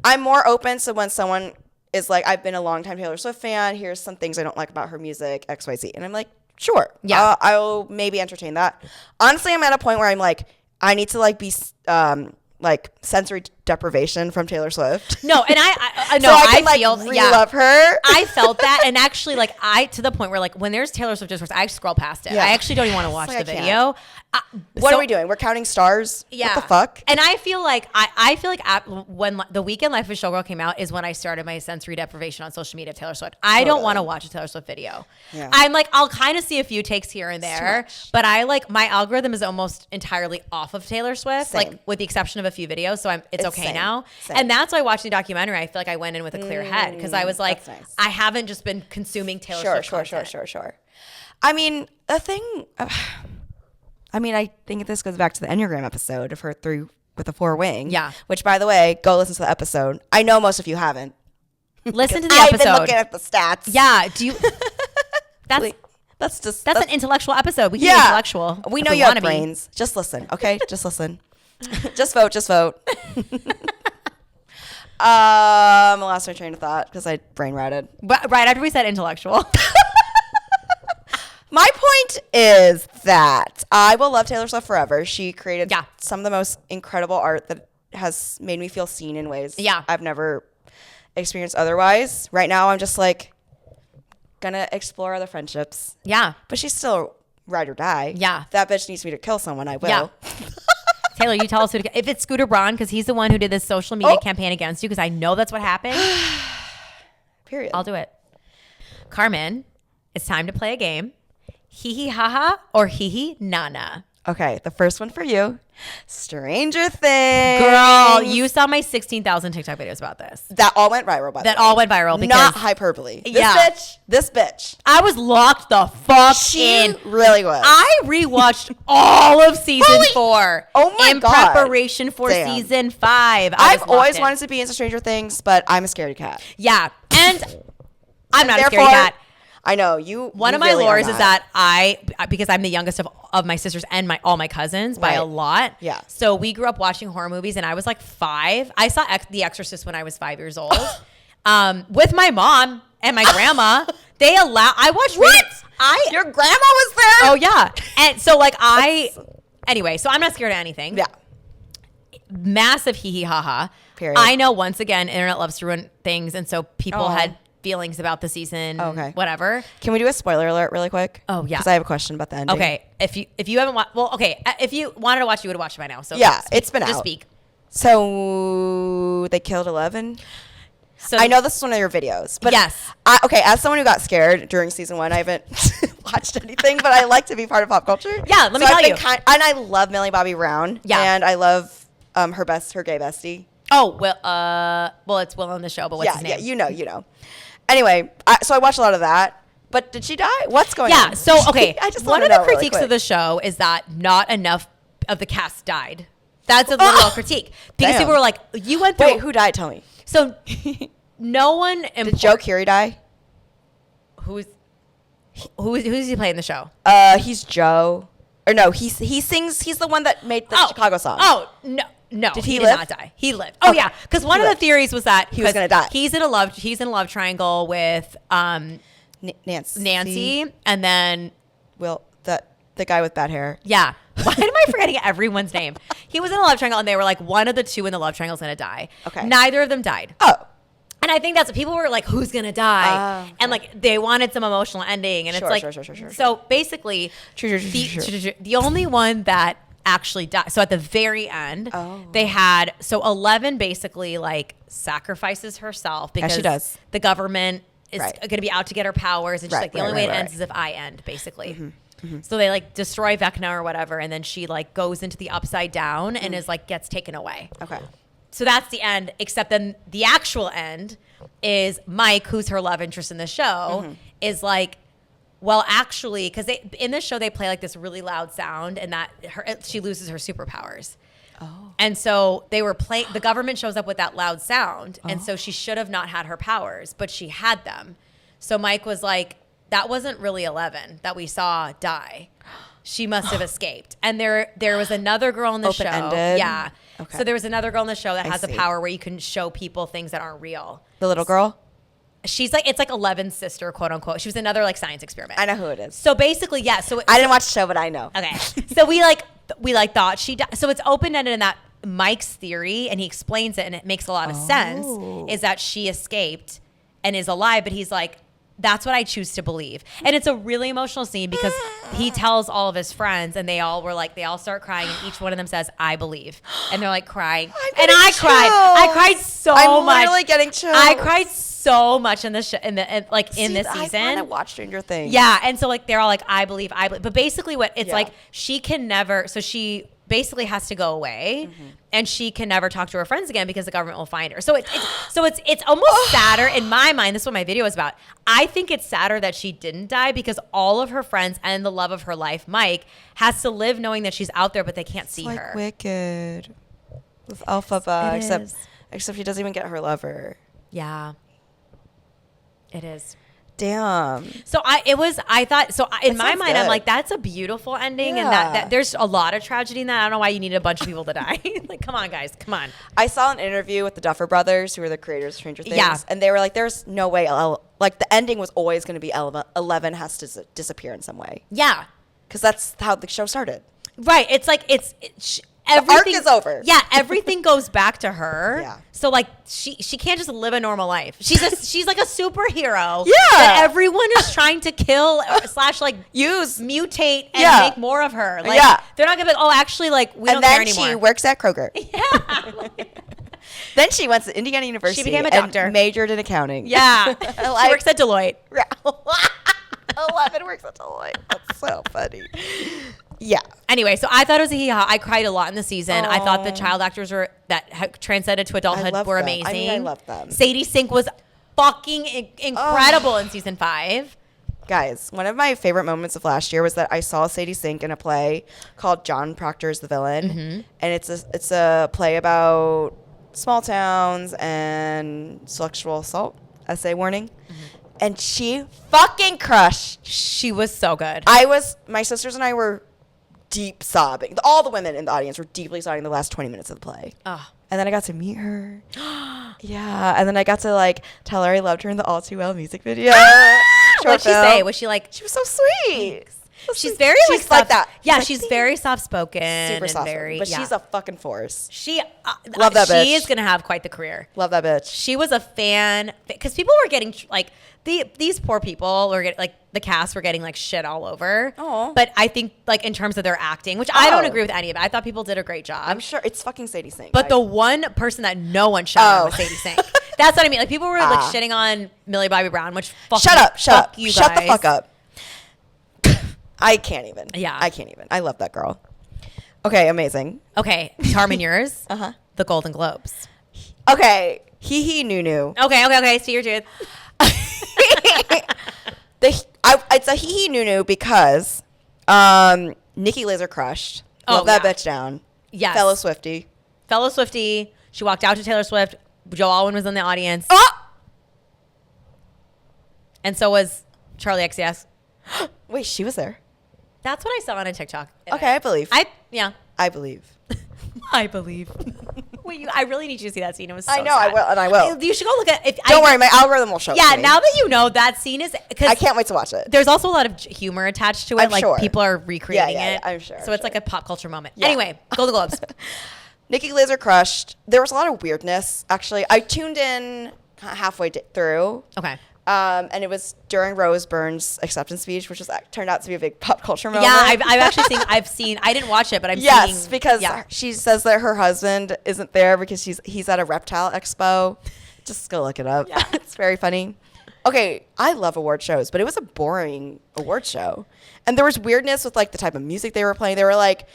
Speaker 2: I'm more open to when someone is I've been a longtime Taylor Swift fan. Here's some things I don't like about her music, XYZ. And I'm like, sure. Yeah. I'll maybe entertain that. Honestly, I'm at a point where I'm I need to be sensory deprivation from Taylor Swift.
Speaker 3: No, and I
Speaker 2: so I can love her.
Speaker 3: I felt that, and actually, like to the point where like when there's Taylor Swift discourse, I scroll past it. I actually don't even want to watch the video.
Speaker 2: What are we doing? We're counting stars.
Speaker 3: Yeah.
Speaker 2: What the fuck?
Speaker 3: And I feel like when The Weekend Life of Showgirl came out is when I started my sensory deprivation on social media of Taylor Swift. I don't want to watch a Taylor Swift video. Yeah. I'm like, I'll kind of see a few takes here and there, but I like my algorithm is almost entirely off of Taylor Swift, like with the exception of a few videos. So it's okay now. And that's why watching the documentary, I feel like I went in with a clear head because I was like, I haven't just been consuming Taylor Swift content.
Speaker 2: Sure. I mean, the thing. I think this goes back to the Enneagram episode of her 3 with a 4 wing. Yeah. Which, by the way, go listen to the episode. I know most of you haven't.
Speaker 3: Listen to the episode.
Speaker 2: I've been looking at the stats.
Speaker 3: Yeah. Do you? That's an intellectual episode. We can be intellectual.
Speaker 2: We know you have brains. Just listen, okay? Just listen. Just vote. I lost my train of thought because I brain rotted.
Speaker 3: But right after we said intellectual.
Speaker 2: My point is that I will love Taylor Swift forever. She created some of the most incredible art that has made me feel seen in ways I've never experienced otherwise. Right now, I'm just like gonna explore other friendships. Yeah. But she's still ride or die. Yeah. If that bitch needs me to kill someone, I will. Yeah.
Speaker 3: Taylor, you tell us if it's Scooter Braun, because he's the one who did this social media campaign against you, because I know that's what happened.
Speaker 2: Period.
Speaker 3: I'll do it. Carmen, it's time to play a game. Hehe haha or hehe nana.
Speaker 2: Okay, the first one for you. Stranger Things.
Speaker 3: Girl, you saw my 16,000 TikTok videos about this.
Speaker 2: That all went viral, by the way.
Speaker 3: That all went viral because...
Speaker 2: Not hyperbole. This bitch.
Speaker 3: I was locked the fuck in.
Speaker 2: She really was.
Speaker 3: I rewatched all of season 4.
Speaker 2: Oh my
Speaker 3: God. In preparation for season 5.
Speaker 2: I've always wanted to be into Stranger Things, but I'm a scaredy cat.
Speaker 3: Yeah, and I'm not a scaredy cat.
Speaker 2: I know you.
Speaker 3: One of my lures is that because I'm the youngest of my sisters and all my cousins by a lot. Yeah. So we grew up watching horror movies, and I was like 5. I saw The Exorcist when I was 5 years old, with my mom and my grandma. I watched.
Speaker 2: What? Your grandma was there?
Speaker 3: Oh yeah. And so anyway, so I'm not scared of anything. Yeah. Massive hee hee ha ha. Period. I know once again, internet loves to ruin things, and so people had feelings about the season. Okay. Whatever.
Speaker 2: Can we do a spoiler alert really quick?
Speaker 3: Oh yeah.
Speaker 2: Because I have a question about the ending.
Speaker 3: Okay. If you haven't watched, if you wanted to watch, you would have watched it by now. So
Speaker 2: yeah, it's been out.
Speaker 3: Just speak.
Speaker 2: So they killed 11. So I know this is one of your videos, but
Speaker 3: yes.
Speaker 2: As someone who got scared during season 1, I haven't watched anything, but I like to be part of pop culture.
Speaker 3: Yeah, let me tell you.
Speaker 2: And I love Millie Bobby Brown. Yeah. And I love her gay bestie.
Speaker 3: Oh, well, it's Will on the show, but what's his name?
Speaker 2: Yeah, you know. Anyway, so I watched a lot of that. But did she die? What's going on?
Speaker 3: Yeah, so, okay. One of the critiques of the show is that not enough of the cast died. That's a literal critique. Because people were like, you went through...
Speaker 2: Wait, who died? Tell me.
Speaker 3: So, no one...
Speaker 2: Did Joe Keery die?
Speaker 3: Who's he playing in the show?
Speaker 2: He's Joe. Or no, he sings... He's the one that made the Chicago song.
Speaker 3: Oh, no. No,
Speaker 2: did he live?
Speaker 3: Not die. He lived. Oh yeah, because one of the theories was that
Speaker 2: he was going to die.
Speaker 3: He's in a love triangle with Nancy, and then
Speaker 2: Will, the guy with bad hair.
Speaker 3: Yeah. Why am I forgetting everyone's name? He was in a love triangle, and they were like, one of the two in the love triangle is going to die. Okay. Neither of them died. Oh. And I think that's what people were like, who's going to die? Okay. And like they wanted some emotional ending, and it's like sure. So basically, the only one that actually died. So at the very end, they had 11 basically like sacrifices herself because
Speaker 2: she does.
Speaker 3: The government is going to be out to get her powers, and she's like, the only way it ends is if I end, basically. Mm-hmm. So they like destroy Vecna or whatever, and then she like goes into the upside down and is like gets taken away. Okay. So that's the end, except then the actual end is Mike, who's her love interest in the show, is like, well, actually, because in this show they play like this really loud sound, and that she loses her superpowers. Oh. And so they were playing. The government shows up with that loud sound, and so she should have not had her powers, but she had them. So Mike was like, "That wasn't really 11 that we saw die. She must have escaped." And there was another girl in the show.
Speaker 2: Open-ended?
Speaker 3: Yeah. Okay. So there was another girl in the show that has a power where you can show people things that aren't real.
Speaker 2: The little girl.
Speaker 3: She's like, it's like 11's sister, quote unquote. She was another like science experiment.
Speaker 2: I know who it is.
Speaker 3: So basically, yeah. So
Speaker 2: I didn't watch the show, but I know.
Speaker 3: Okay. So we thought she died. So it's open ended in that Mike's theory, and he explains it, and it makes a lot of sense, is that she escaped and is alive, but he's like, that's what I choose to believe. And it's a really emotional scene because he tells all of his friends, and they all start crying, and each one of them says, I believe. And they're like crying. And I cried so much.
Speaker 2: I'm literally getting chills.
Speaker 3: I cried so much in this in this season.
Speaker 2: I want to watch Stranger Things.
Speaker 3: Yeah. And so like, they're all like, I believe. But basically what it's like, she can never, so she basically has to go away, and she can never talk to her friends again because the government will find her. So it's almost sadder in my mind. This is what my video is about. I think it's sadder that she didn't die because all of her friends and the love of her life, Mike, has to live knowing that she's out there, but they can't see her.
Speaker 2: Wicked with Alphaba, except she doesn't even get her lover.
Speaker 3: Yeah, it is.
Speaker 2: Damn.
Speaker 3: So in my mind, I'm like, that's a beautiful ending, and that there's a lot of tragedy in that. I don't know why you need a bunch of people to die. Like, come on, guys, come on.
Speaker 2: I saw an interview with the Duffer Brothers, who are the creators of Stranger Things, and they were like, "There's no way, like the ending was always going to be 11 has to disappear in some way."
Speaker 3: Yeah,
Speaker 2: because that's how the show started.
Speaker 3: Right. It's like everything,
Speaker 2: the arc is over.
Speaker 3: Yeah, everything goes back to her.
Speaker 2: Yeah.
Speaker 3: So like she can't just live a normal life. She's like a superhero.
Speaker 2: Yeah.
Speaker 3: That everyone is trying to kill / like mutate and make more of her. Like they're not gonna be like, oh, actually, like we don't care anymore.
Speaker 2: And then she works at Kroger.
Speaker 3: Yeah.
Speaker 2: Then she went to Indiana University.
Speaker 3: She became a doctor.
Speaker 2: And majored in accounting.
Speaker 3: Yeah. She works at Deloitte.
Speaker 2: 11 works at Deloitte. That's so funny. Yeah.
Speaker 3: Anyway, so I thought it was a hee-haw. I cried a lot in the season. I thought the child actors that transcended to adulthood were amazing.
Speaker 2: I mean, I love them.
Speaker 3: Sadie Sink was fucking incredible in season 5.
Speaker 2: Guys, one of my favorite moments of last year was that I saw Sadie Sink in a play called John Proctor's The Villain. And it's a play about small towns and sexual assault. Essay warning. And she fucking crushed.
Speaker 3: She was so good.
Speaker 2: My sisters and I were deep sobbing. All the women in the audience were deeply sobbing the last 20 minutes of the play. Oh. And then I got to meet her. Yeah. And then I got to like tell her I loved her in the All Too Well music video.
Speaker 3: What'd she say? Was she like?
Speaker 2: She was so sweet.
Speaker 3: She's very
Speaker 2: like that.
Speaker 3: Yeah, she's very soft spoken.
Speaker 2: Super soft spoken. But she's a fucking force.
Speaker 3: Love that bitch. She is gonna have quite the career.
Speaker 2: Love that bitch.
Speaker 3: She was a fan because people were getting like these poor people were getting like the cast were getting like shit all over. Oh. But I think like in terms of their acting, which I don't agree with any of it. I thought people did a great job.
Speaker 2: I'm sure it's fucking Sadie Sink.
Speaker 3: But the one person that no one shut on was Sadie Sink. That's what I mean. Like people were like shitting on Millie Bobby Brown, which
Speaker 2: shut up,
Speaker 3: you guys.
Speaker 2: Shut the fuck up. I can't even.
Speaker 3: Yeah.
Speaker 2: I can't even. I love that girl. Okay, amazing.
Speaker 3: Okay, Charmin, yours. The Golden Globes.
Speaker 2: Okay, Hehe Nunu.
Speaker 3: Okay. See your truth.
Speaker 2: It's a Hehe Nunu because Nikki Laser crushed. Love that bitch down.
Speaker 3: Yes.
Speaker 2: Fellow Swiftie. She walked out to Taylor Swift. Joe Alwyn was in the audience. Oh!
Speaker 3: And so was Charlie XCX.
Speaker 2: Wait, she was there.
Speaker 3: That's what I saw on a TikTok.
Speaker 2: Okay, I believe.
Speaker 3: I
Speaker 2: believe.
Speaker 3: I believe. Wait, I really need you to see that scene. It was so
Speaker 2: I know,
Speaker 3: sad.
Speaker 2: I will.
Speaker 3: You should go look at.
Speaker 2: Don't worry, my algorithm will show.
Speaker 3: Yeah,
Speaker 2: it to me.
Speaker 3: now that you know that scene is.
Speaker 2: I can't wait to watch it.
Speaker 3: There's also a lot of humor attached to it.
Speaker 2: I'm
Speaker 3: like
Speaker 2: sure.
Speaker 3: People are recreating it.
Speaker 2: I'm sure.
Speaker 3: So it's like a pop culture moment. Yeah. Anyway, Golden Globes.
Speaker 2: Nikki Glaser crushed. There was a lot of weirdness. Actually, I tuned in halfway through.
Speaker 3: Okay.
Speaker 2: And it was during Rose Byrne's acceptance speech, which turned out to be a big pop culture moment.
Speaker 3: Yeah, I've actually seen. I didn't watch it, but
Speaker 2: Yes, because she says that her husband isn't there because he's at a reptile expo. Just go look it up. Yeah. It's very funny. Okay, I love award shows, but it was a boring award show, and there was weirdness with like the type of music they were playing. They were like,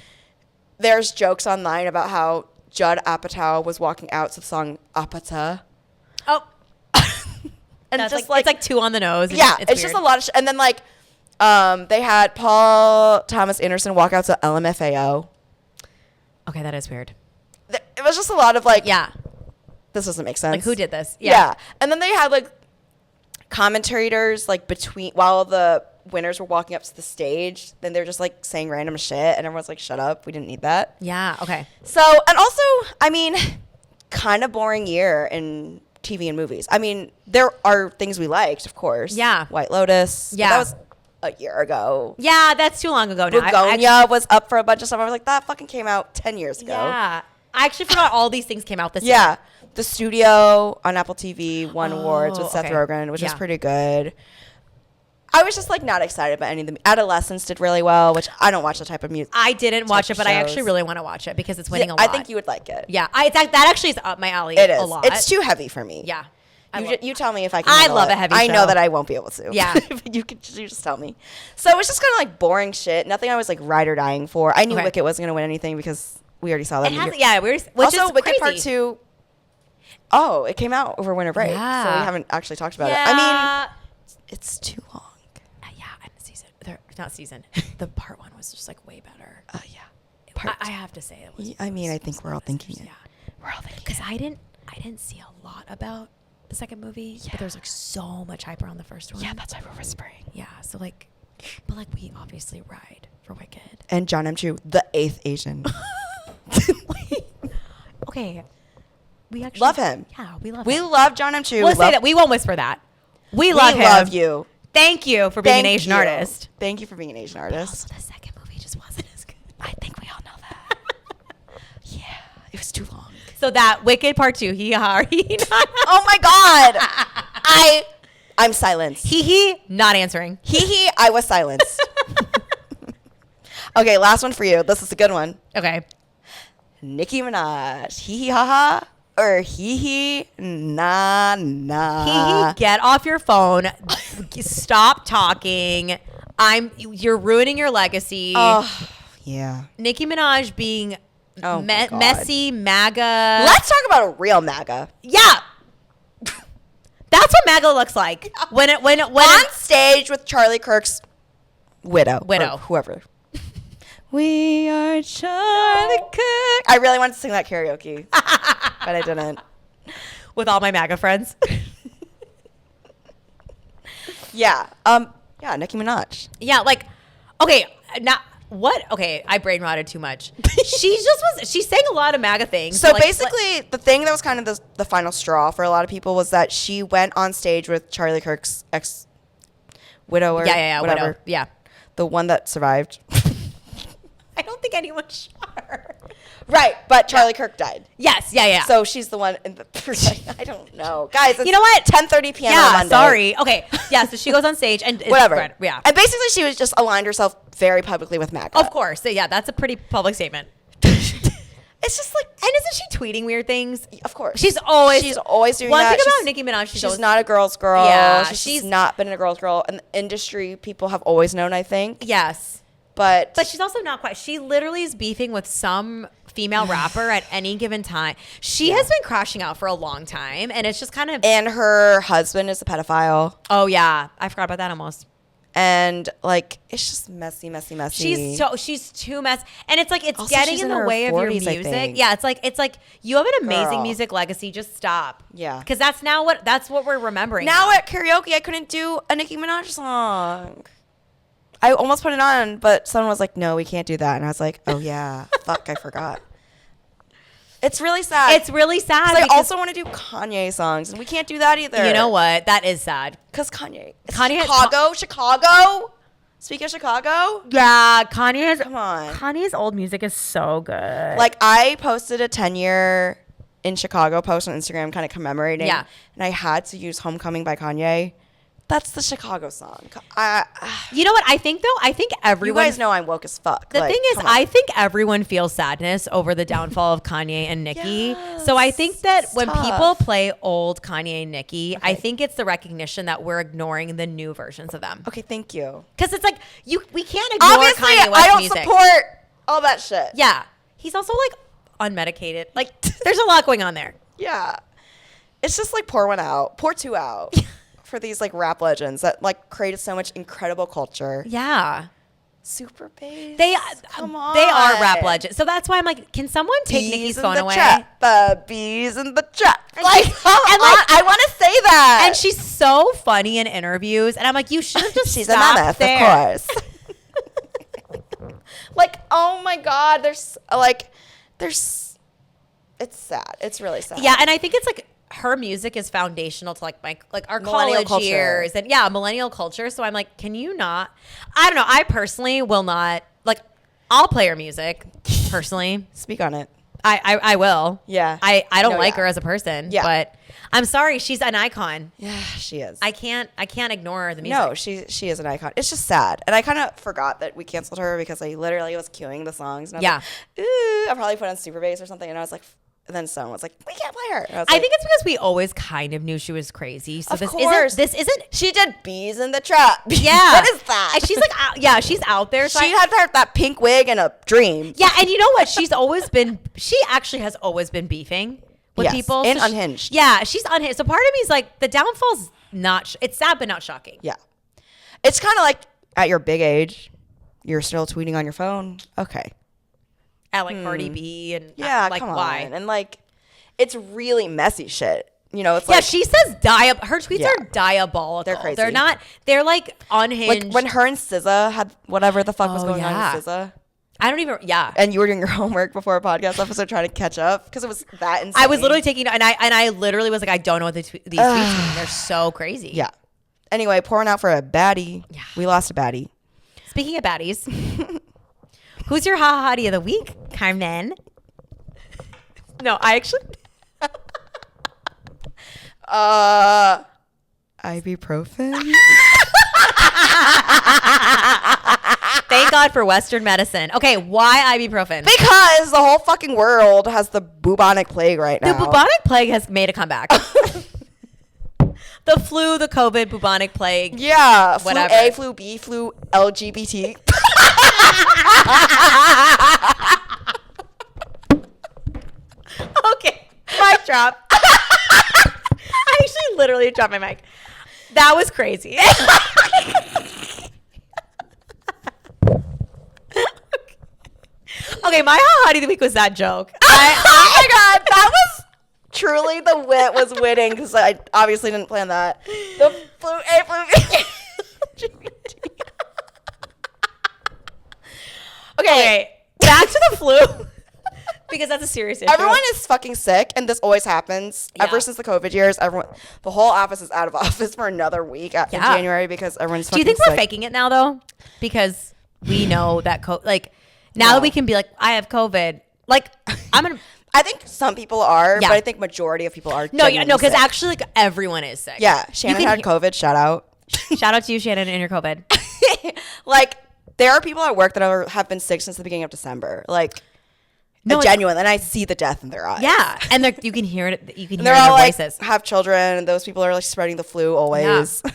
Speaker 2: there's jokes online about how Judd Apatow was walking out to the song Apata.
Speaker 3: Oh.
Speaker 2: And
Speaker 3: that's
Speaker 2: just
Speaker 3: like it's like too on the nose.
Speaker 2: Yeah, it's just a lot of and then like they had Paul Thomas Anderson walk out to LMFAO.
Speaker 3: Okay, that is weird.
Speaker 2: It was just a lot of like, this doesn't make sense.
Speaker 3: Like, who did this?
Speaker 2: Yeah. And then they had like commentators like while the winners were walking up to the stage, then they're just like saying random shit and everyone's like, shut up, we didn't need that.
Speaker 3: Yeah, okay.
Speaker 2: So, and also, I mean, kind of boring year in TV and movies. I mean, there are things we liked, of course.
Speaker 3: Yeah.
Speaker 2: White Lotus.
Speaker 3: Yeah.
Speaker 2: That was a year ago.
Speaker 3: Yeah, that's too long ago now.
Speaker 2: Begonia was up for a bunch of stuff. I was like, that fucking came out 10 years ago.
Speaker 3: Yeah. I actually forgot all these things came out this year.
Speaker 2: Yeah. The Studio on Apple TV won awards with Seth Rogen, which was pretty good. I was just like not excited about any of them. Adolescence did really well, which I don't watch the type of music.
Speaker 3: I didn't watch it, but I actually really want to watch it because it's winning a lot.
Speaker 2: I think you would like it.
Speaker 3: Yeah, that actually is up my alley.
Speaker 2: It is.
Speaker 3: A lot.
Speaker 2: It's too heavy for me.
Speaker 3: Yeah.
Speaker 2: You tell me if I can.
Speaker 3: I love a heavy show.
Speaker 2: I know that I won't be able to.
Speaker 3: Yeah.
Speaker 2: you just tell me. So it was just kind of like boring shit. Nothing I was like ride or dying for. I knew Wicked wasn't going to win anything because we already saw that.
Speaker 3: Which
Speaker 2: also,
Speaker 3: is
Speaker 2: Wicked
Speaker 3: crazy.
Speaker 2: Part 2. Oh, it came out over winter break. Yeah. So we haven't actually talked about it. I mean, it's too long.
Speaker 3: The part 1 was just like way better.
Speaker 2: Yeah.
Speaker 3: I have to say it was.
Speaker 2: I mean, I think we're all thinking it.
Speaker 3: Yeah. We're all thinking because I didn't see a lot about the second movie, but there was like so much hype around the first one.
Speaker 2: Yeah, that's why we're whispering.
Speaker 3: Yeah, so like, but like we obviously ride for Wicked.
Speaker 2: And John M. Chu, the 8th Asian.
Speaker 3: Okay. We actually
Speaker 2: love him.
Speaker 3: Yeah, we love him.
Speaker 2: We love John M. Chu.
Speaker 3: We'll say that. We won't whisper that. We love him.
Speaker 2: We love you.
Speaker 3: Thank you for being an Asian artist.
Speaker 2: Thank you for being an Asian artist.
Speaker 3: Also, the second movie just wasn't as good.
Speaker 2: I think we all know that. Yeah, it was too long.
Speaker 3: So that Wicked Part 2,
Speaker 2: oh my God. I'm silenced.
Speaker 3: Not answering.
Speaker 2: I was silenced. Okay, last one for you. This is a good one.
Speaker 3: Okay.
Speaker 2: Nicki Minaj. Hee ha ha. Or hee nah nah.
Speaker 3: Get off your phone. Stop talking. You're ruining your legacy.
Speaker 2: Oh, yeah.
Speaker 3: Nicki Minaj being messy MAGA.
Speaker 2: Let's talk about a real MAGA.
Speaker 3: Yeah. That's what MAGA looks like. When
Speaker 2: on stage with Charlie Kirk's widow. Or whoever. We are Charlie Kirk. I really wanted to sing that karaoke, but I didn't.
Speaker 3: With all my MAGA friends.
Speaker 2: Yeah. Yeah, Nicki Minaj.
Speaker 3: Yeah, like, okay, I brain rotted too much. She sang a lot of MAGA things.
Speaker 2: So basically, the thing that was kind of the final straw for a lot of people was that she went on stage with Charlie Kirk's ex-widower.
Speaker 3: Yeah,
Speaker 2: whatever.
Speaker 3: Widow. Yeah.
Speaker 2: The one that survived.
Speaker 3: I don't think anyone shot her.
Speaker 2: Right, but Charlie Kirk died.
Speaker 3: Yes, yeah.
Speaker 2: So she's the one in the I don't know. Guys, it's
Speaker 3: you know what?
Speaker 2: 10:30 p.m. on Monday.
Speaker 3: Sorry. Okay. Yeah, so she goes on stage and
Speaker 2: whatever.
Speaker 3: Yeah.
Speaker 2: And basically she was just aligned herself very publicly with MAGA.
Speaker 3: Of course. So yeah, that's a pretty public statement.
Speaker 2: It's just like,
Speaker 3: and isn't she tweeting weird things?
Speaker 2: Of course.
Speaker 3: She's always
Speaker 2: doing that.
Speaker 3: One thing about Nicki Minaj,
Speaker 2: she's not a girl's girl.
Speaker 3: Yeah,
Speaker 2: she's not been a girl's girl. In the industry, people have always known, I think.
Speaker 3: Yes.
Speaker 2: But
Speaker 3: she's also not quite. She literally is beefing with some female rapper at any given time. She has been crashing out for a long time, and it's just kind of.
Speaker 2: And her husband is a pedophile.
Speaker 3: Oh yeah, I forgot about that almost.
Speaker 2: And like, it's just messy.
Speaker 3: She's too messy, and it's like it's
Speaker 2: also,
Speaker 3: getting in the way 40s, of your music. Yeah, it's like you have an amazing music legacy. Just stop.
Speaker 2: Yeah,
Speaker 3: because that's what we're remembering.
Speaker 2: Now at karaoke, I couldn't do a Nicki Minaj song. I almost put it on, but someone was like, "No, we can't do that," and I was like, "Oh yeah, fuck, I forgot." It's really sad.
Speaker 3: It's really sad.
Speaker 2: I also want to do Kanye songs, and we can't do that either.
Speaker 3: You know what? That is sad.
Speaker 2: Because Kanye. Chicago. Speaking of Chicago.
Speaker 3: Yeah, Kanye's.
Speaker 2: Come on.
Speaker 3: Kanye's old music is so good.
Speaker 2: Like, I posted a 10-year in Chicago post on Instagram kind of commemorating.
Speaker 3: Yeah.
Speaker 2: And I had to use Homecoming by Kanye. That's the Chicago song.
Speaker 3: You know what? I think everyone.
Speaker 2: You guys know I'm woke as fuck.
Speaker 3: The thing is, I think everyone feels sadness over the downfall of Kanye and Nicki.
Speaker 2: Yes,
Speaker 3: so I think that when
Speaker 2: tough.
Speaker 3: people play old Kanye and Nicki, I think it's the recognition that we're ignoring the new versions of them.
Speaker 2: Okay, thank you.
Speaker 3: Because it's like we can't ignore
Speaker 2: Obviously,
Speaker 3: Kanye West
Speaker 2: I don't
Speaker 3: music.
Speaker 2: support all that shit.
Speaker 3: Yeah, he's also like unmedicated. Like there's a lot going on there.
Speaker 2: Yeah, it's just like pour two out. For these like rap legends that like created so much incredible culture.
Speaker 3: Yeah.
Speaker 2: Super bass.
Speaker 3: Come on. They are rap legends. So that's why I'm like, can someone take Nicki's phone away?
Speaker 2: The bees in the trap. I want to say that.
Speaker 3: And she's so funny in interviews. And I'm like, you should have just
Speaker 2: she's
Speaker 3: stopped
Speaker 2: a mammoth,
Speaker 3: there.
Speaker 2: of course. Like, oh my God, there's it's sad. It's really sad.
Speaker 3: Yeah, and I think it's like her music is foundational to like our college years and millennial culture. So I'm like, can you not? I don't know. I personally will not like. I'll play her music personally.
Speaker 2: Speak on it.
Speaker 3: I will.
Speaker 2: Yeah.
Speaker 3: I don't like her as a person. Yeah. But I'm sorry, she's an icon.
Speaker 2: Yeah, she is.
Speaker 3: I can't ignore the music.
Speaker 2: No, she is an icon. It's just sad. And I kind of forgot that we canceled her because I literally was queuing the songs. And I was like, ooh, I probably put on Super Bass or something. And I was like, and then someone was like, we can't play her. I
Speaker 3: think it's because we always kind of knew she was crazy. So this isn't.
Speaker 2: She did Bees in the Trap.
Speaker 3: Yeah.
Speaker 2: What is that?
Speaker 3: And she's like, she's out there. So
Speaker 2: she had that pink wig and a dream.
Speaker 3: Yeah. And you know what? She actually has always been beefing with people.
Speaker 2: And unhinged.
Speaker 3: She's unhinged. So part of me is like, the downfall's it's sad, but not shocking.
Speaker 2: Yeah. It's kind of like at your big age, you're still tweeting on your phone. Okay.
Speaker 3: At like Cardi B and
Speaker 2: like come why? On. And like, it's really messy shit. You know, it's like
Speaker 3: she says her tweets are diabolical.
Speaker 2: They're crazy.
Speaker 3: They're not. They're like unhinged.
Speaker 2: Like when her and SZA had whatever the fuck was going on with SZA.
Speaker 3: I don't even. Yeah.
Speaker 2: And you were doing your homework before a podcast episode trying to catch up because it was that insane.
Speaker 3: I was literally taking and I literally was like, I don't know what these tweets mean. They're so crazy.
Speaker 2: Yeah. Anyway, pouring out for a baddie. Yeah. We lost a baddie.
Speaker 3: Speaking of baddies. Who's your hottie of the week, Carmen? No, I actually.
Speaker 2: Ibuprofen.
Speaker 3: Thank God for Western medicine. Okay, why ibuprofen?
Speaker 2: Because the whole fucking world has the bubonic plague right now.
Speaker 3: The bubonic plague has made a comeback. The flu, the COVID, bubonic plague.
Speaker 2: Yeah,
Speaker 3: whatever.
Speaker 2: Flu A, flu B, flu LGBT.
Speaker 3: Okay, mic drop. I actually literally dropped my mic. That was crazy. Okay, my hottie of the week was that joke.
Speaker 2: Oh my God, that was truly the wit was winning because I obviously didn't plan that. The flu A, flu B.
Speaker 3: Okay, back to the flu. Because that's a serious issue.
Speaker 2: Everyone is fucking sick, and this always happens. Yeah. Ever since the COVID years, the whole office is out of office for another week in January because everyone's fucking sick.
Speaker 3: Do you think we're faking it now, though? Because we know that, now that we can be like, I have COVID. Like,
Speaker 2: I think some people are, but I think majority of people are.
Speaker 3: No, because actually, like, everyone is sick.
Speaker 2: Yeah, Shannon had COVID. Shout out.
Speaker 3: Shout out to you, Shannon, and your COVID.
Speaker 2: Like, there are people at work that have been sick since the beginning of December. Like, genuine, and I see the death in their eyes.
Speaker 3: Yeah, and you can hear it. You can hear
Speaker 2: it
Speaker 3: in their
Speaker 2: like,
Speaker 3: voices.
Speaker 2: Have children, and those people are like spreading the flu always. Yeah.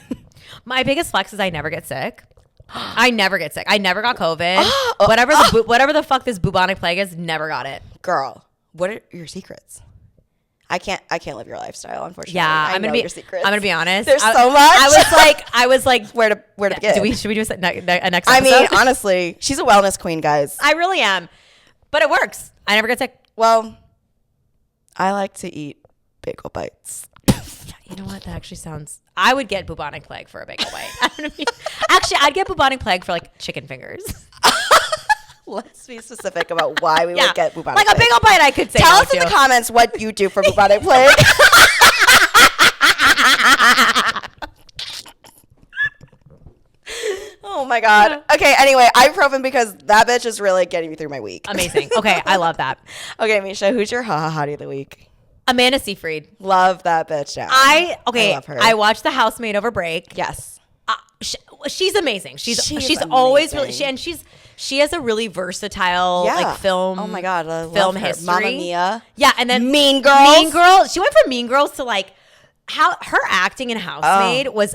Speaker 3: My biggest flex is I never get sick. I never get sick. I never got COVID. Whatever the fuck this bubonic plague is, never got it.
Speaker 2: Girl, what are your secrets? I can't live your lifestyle, unfortunately.
Speaker 3: Yeah,
Speaker 2: I'm
Speaker 3: gonna be honest.
Speaker 2: There's so much.
Speaker 3: I was like,
Speaker 2: where to begin?
Speaker 3: Should we do a next episode?
Speaker 2: I mean, honestly, she's a wellness queen, guys.
Speaker 3: I really am, but it works. I never get sick.
Speaker 2: Well, I like to eat bagel bites.
Speaker 3: You know what? That actually sounds. I would get bubonic plague for a bagel bite. Actually, I'd get bubonic plague for like chicken fingers.
Speaker 2: Let's be specific about why we would get bubonic plague.
Speaker 3: Like a bagel bite, I could say.
Speaker 2: Tell us in the comments what you do for bubonic plague. Oh my God. Okay, anyway, ibuprofen because that bitch is really getting me through my week.
Speaker 3: Amazing. Okay, I love that.
Speaker 2: Okay, Misha, who's your hottie of the week?
Speaker 3: Amanda Seyfried.
Speaker 2: Love that bitch down.
Speaker 3: I
Speaker 2: love her.
Speaker 3: I watched The Housemaid over break.
Speaker 2: Yes.
Speaker 3: She's amazing. She's always really she has a really versatile like film.
Speaker 2: Oh my God,
Speaker 3: film history.
Speaker 2: Mamma Mia.
Speaker 3: Yeah, and then
Speaker 2: Mean Girls.
Speaker 3: Mean Girls. She went from Mean Girls to like how her acting in Housemaid was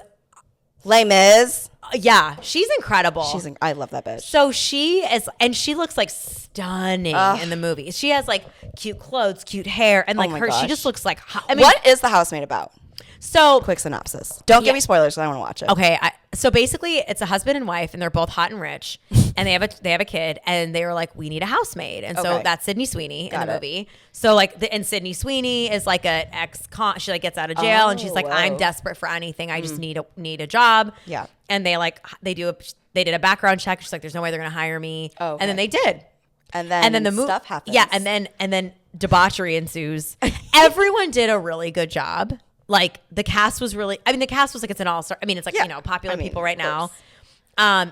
Speaker 2: Les Mis.
Speaker 3: Yeah, she's incredible.
Speaker 2: I love that bitch.
Speaker 3: So she is, and she looks like stunning in the movie. She has like cute clothes, cute hair, and like she just looks like.
Speaker 2: What is The Housemaid about?
Speaker 3: So
Speaker 2: quick synopsis. Don't give me spoilers because I want to watch it.
Speaker 3: Okay, so basically, it's a husband and wife, and they're both hot and rich, and they have a kid, and they were like, we need a housemaid, and so that's Sydney Sweeney in the movie. So like, and Sydney Sweeney is like an ex-con. She like gets out of jail, and she's like, I'm desperate for anything. I just need a job.
Speaker 2: Yeah.
Speaker 3: And they did a background check. She's like, there's no way they're gonna hire me. Oh, okay. And then they did.
Speaker 2: And then the stuff happens.
Speaker 3: Yeah, and then debauchery ensues. Everyone did a really good job. Like the cast was like it's an all-star. I mean, it's like popular people right now.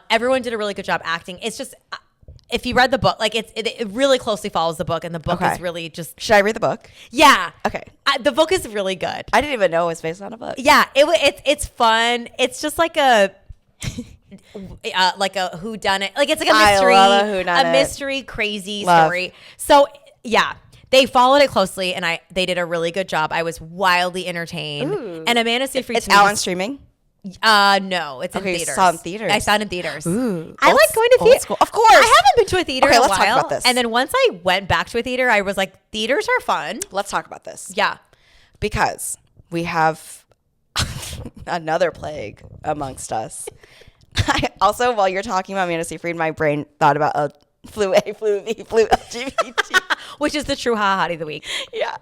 Speaker 3: Everyone did a really good job acting. It's just if you read the book, like it really closely follows the book, and the book is really just.
Speaker 2: Should I read the book?
Speaker 3: Yeah.
Speaker 2: Okay.
Speaker 3: The book is really good.
Speaker 2: I didn't even know it was based on a book.
Speaker 3: Yeah. It's fun. It's just like a. Like a whodunit, like it's like a mystery, a mystery, crazy story. So yeah, they followed it closely, and they did a really good job. I was wildly entertained.
Speaker 2: Ooh.
Speaker 3: And Amanda Seyfried.
Speaker 2: It's out on streaming.
Speaker 3: No, it's in theaters.
Speaker 2: You saw it in theaters.
Speaker 3: I saw it in theaters.
Speaker 2: Ooh,
Speaker 3: I like going to theaters.
Speaker 2: Of course,
Speaker 3: I haven't been to a theater in a while.
Speaker 2: Let's talk about this.
Speaker 3: And then once I went back to a theater, I was like, theaters are fun.
Speaker 2: Let's talk about this.
Speaker 3: Yeah,
Speaker 2: because we have another plague amongst us. Also, while you're talking about Amanda Seyfried, my brain thought about flu A, flu B, flu LGBT,
Speaker 3: which is the true hottie of the week.
Speaker 2: Yeah.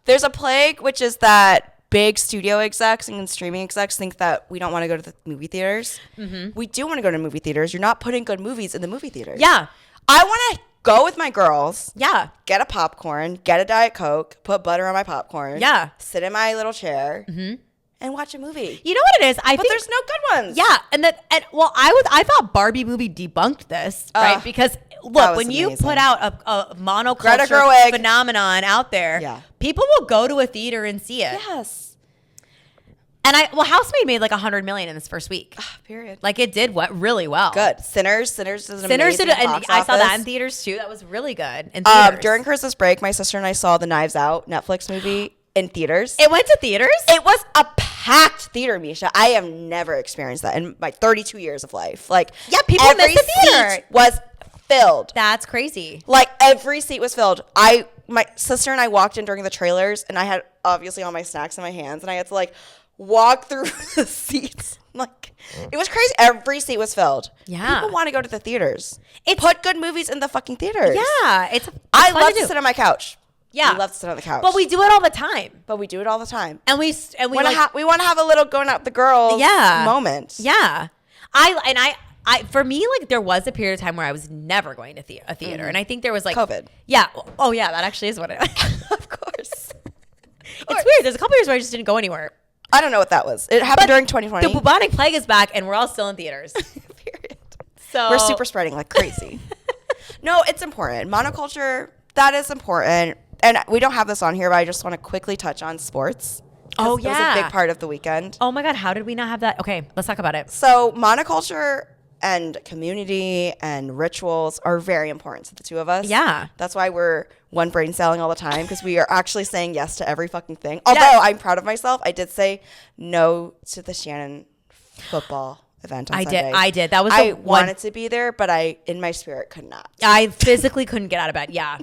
Speaker 2: There's a plague, which is that big studio execs and streaming execs think that we don't want to go to the movie theaters. Mm-hmm. We do want to go to movie theaters. You're not putting good movies in the movie theaters.
Speaker 3: Yeah.
Speaker 2: I want to go with my girls.
Speaker 3: Yeah.
Speaker 2: Get a popcorn, get a Diet Coke, put butter on my popcorn.
Speaker 3: Yeah.
Speaker 2: Sit in my little chair. Mm-hmm. And watch a movie.
Speaker 3: You know what it is? I think
Speaker 2: there's no good ones.
Speaker 3: Yeah, I thought Barbie movie debunked this, right? Because look, when you put out a monoculture phenomenon out there, people will go to a theater and see it.
Speaker 2: Yes.
Speaker 3: And Housemaid made like $100 million in this first week.
Speaker 2: Period.
Speaker 3: Like it did really well.
Speaker 2: Good. Sinners did an amazing box office.
Speaker 3: I saw that in theaters too. That was really good in theaters.
Speaker 2: During Christmas break, my sister and I saw the Knives Out Netflix movie in theaters.
Speaker 3: It went to theaters?
Speaker 2: It was a packed theater, Misha. I have never experienced that in my 32 years of life. Like,
Speaker 3: yeah, people miss the theater.
Speaker 2: Seat was filled.
Speaker 3: That's crazy.
Speaker 2: Like every seat was filled. My sister and I walked in during the trailers, and I had obviously all my snacks in my hands, and I had to like walk through the seats. Like it was crazy. Every seat was filled.
Speaker 3: Yeah,
Speaker 2: people want to go to the theaters. Put good movies in the fucking theaters.
Speaker 3: Yeah,
Speaker 2: I love to sit on my couch.
Speaker 3: Yeah,
Speaker 2: we love to sit on the couch.
Speaker 3: But we do it all the time.
Speaker 2: And we want to have a little going out with the girls moment.
Speaker 3: Yeah. I for me, like there was a period of time where I was never going to a theater. Mm-hmm. And I think there was like
Speaker 2: COVID.
Speaker 3: Yeah. Oh yeah, that actually is what it
Speaker 2: Of course.
Speaker 3: It's weird. There's a couple years where I just didn't go anywhere.
Speaker 2: I don't know what that was. It happened during 2020.
Speaker 3: The bubonic plague is back and we're all still in theaters.
Speaker 2: Period.
Speaker 3: So
Speaker 2: we're super spreading like crazy. No, it's important. Monoculture, that is important. And we don't have this on here, but I just want to quickly touch on sports.
Speaker 3: Oh, yeah.
Speaker 2: It was a big part of the weekend.
Speaker 3: Oh, my God. How did we not have that? Okay, let's talk about it.
Speaker 2: So monoculture and community and rituals are very important to the two of us.
Speaker 3: Yeah.
Speaker 2: That's why we're one brain selling all the time, because we are actually saying yes to every fucking thing. Although I'm proud of myself. I did say no to the Shannon football event on Sunday.
Speaker 3: I did. That was
Speaker 2: I wanted to be there, but I, in my spirit, could not.
Speaker 3: I physically couldn't get out of bed. Yeah.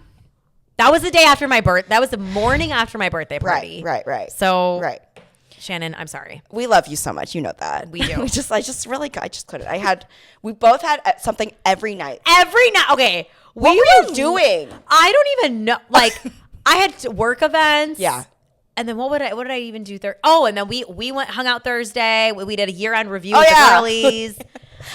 Speaker 3: That was the day after my birth. That was the morning after my birthday party.
Speaker 2: Right.
Speaker 3: So, Shannon, I'm sorry.
Speaker 2: We love you so much. You know that.
Speaker 3: We do.
Speaker 2: I just couldn't. We both had something every night.
Speaker 3: Every night. Okay.
Speaker 2: What were you doing?
Speaker 3: I don't even know. Like, I had work events.
Speaker 2: Yeah.
Speaker 3: And then what did I even do? And then we hung out Thursday. We did a year-end review with the girlies.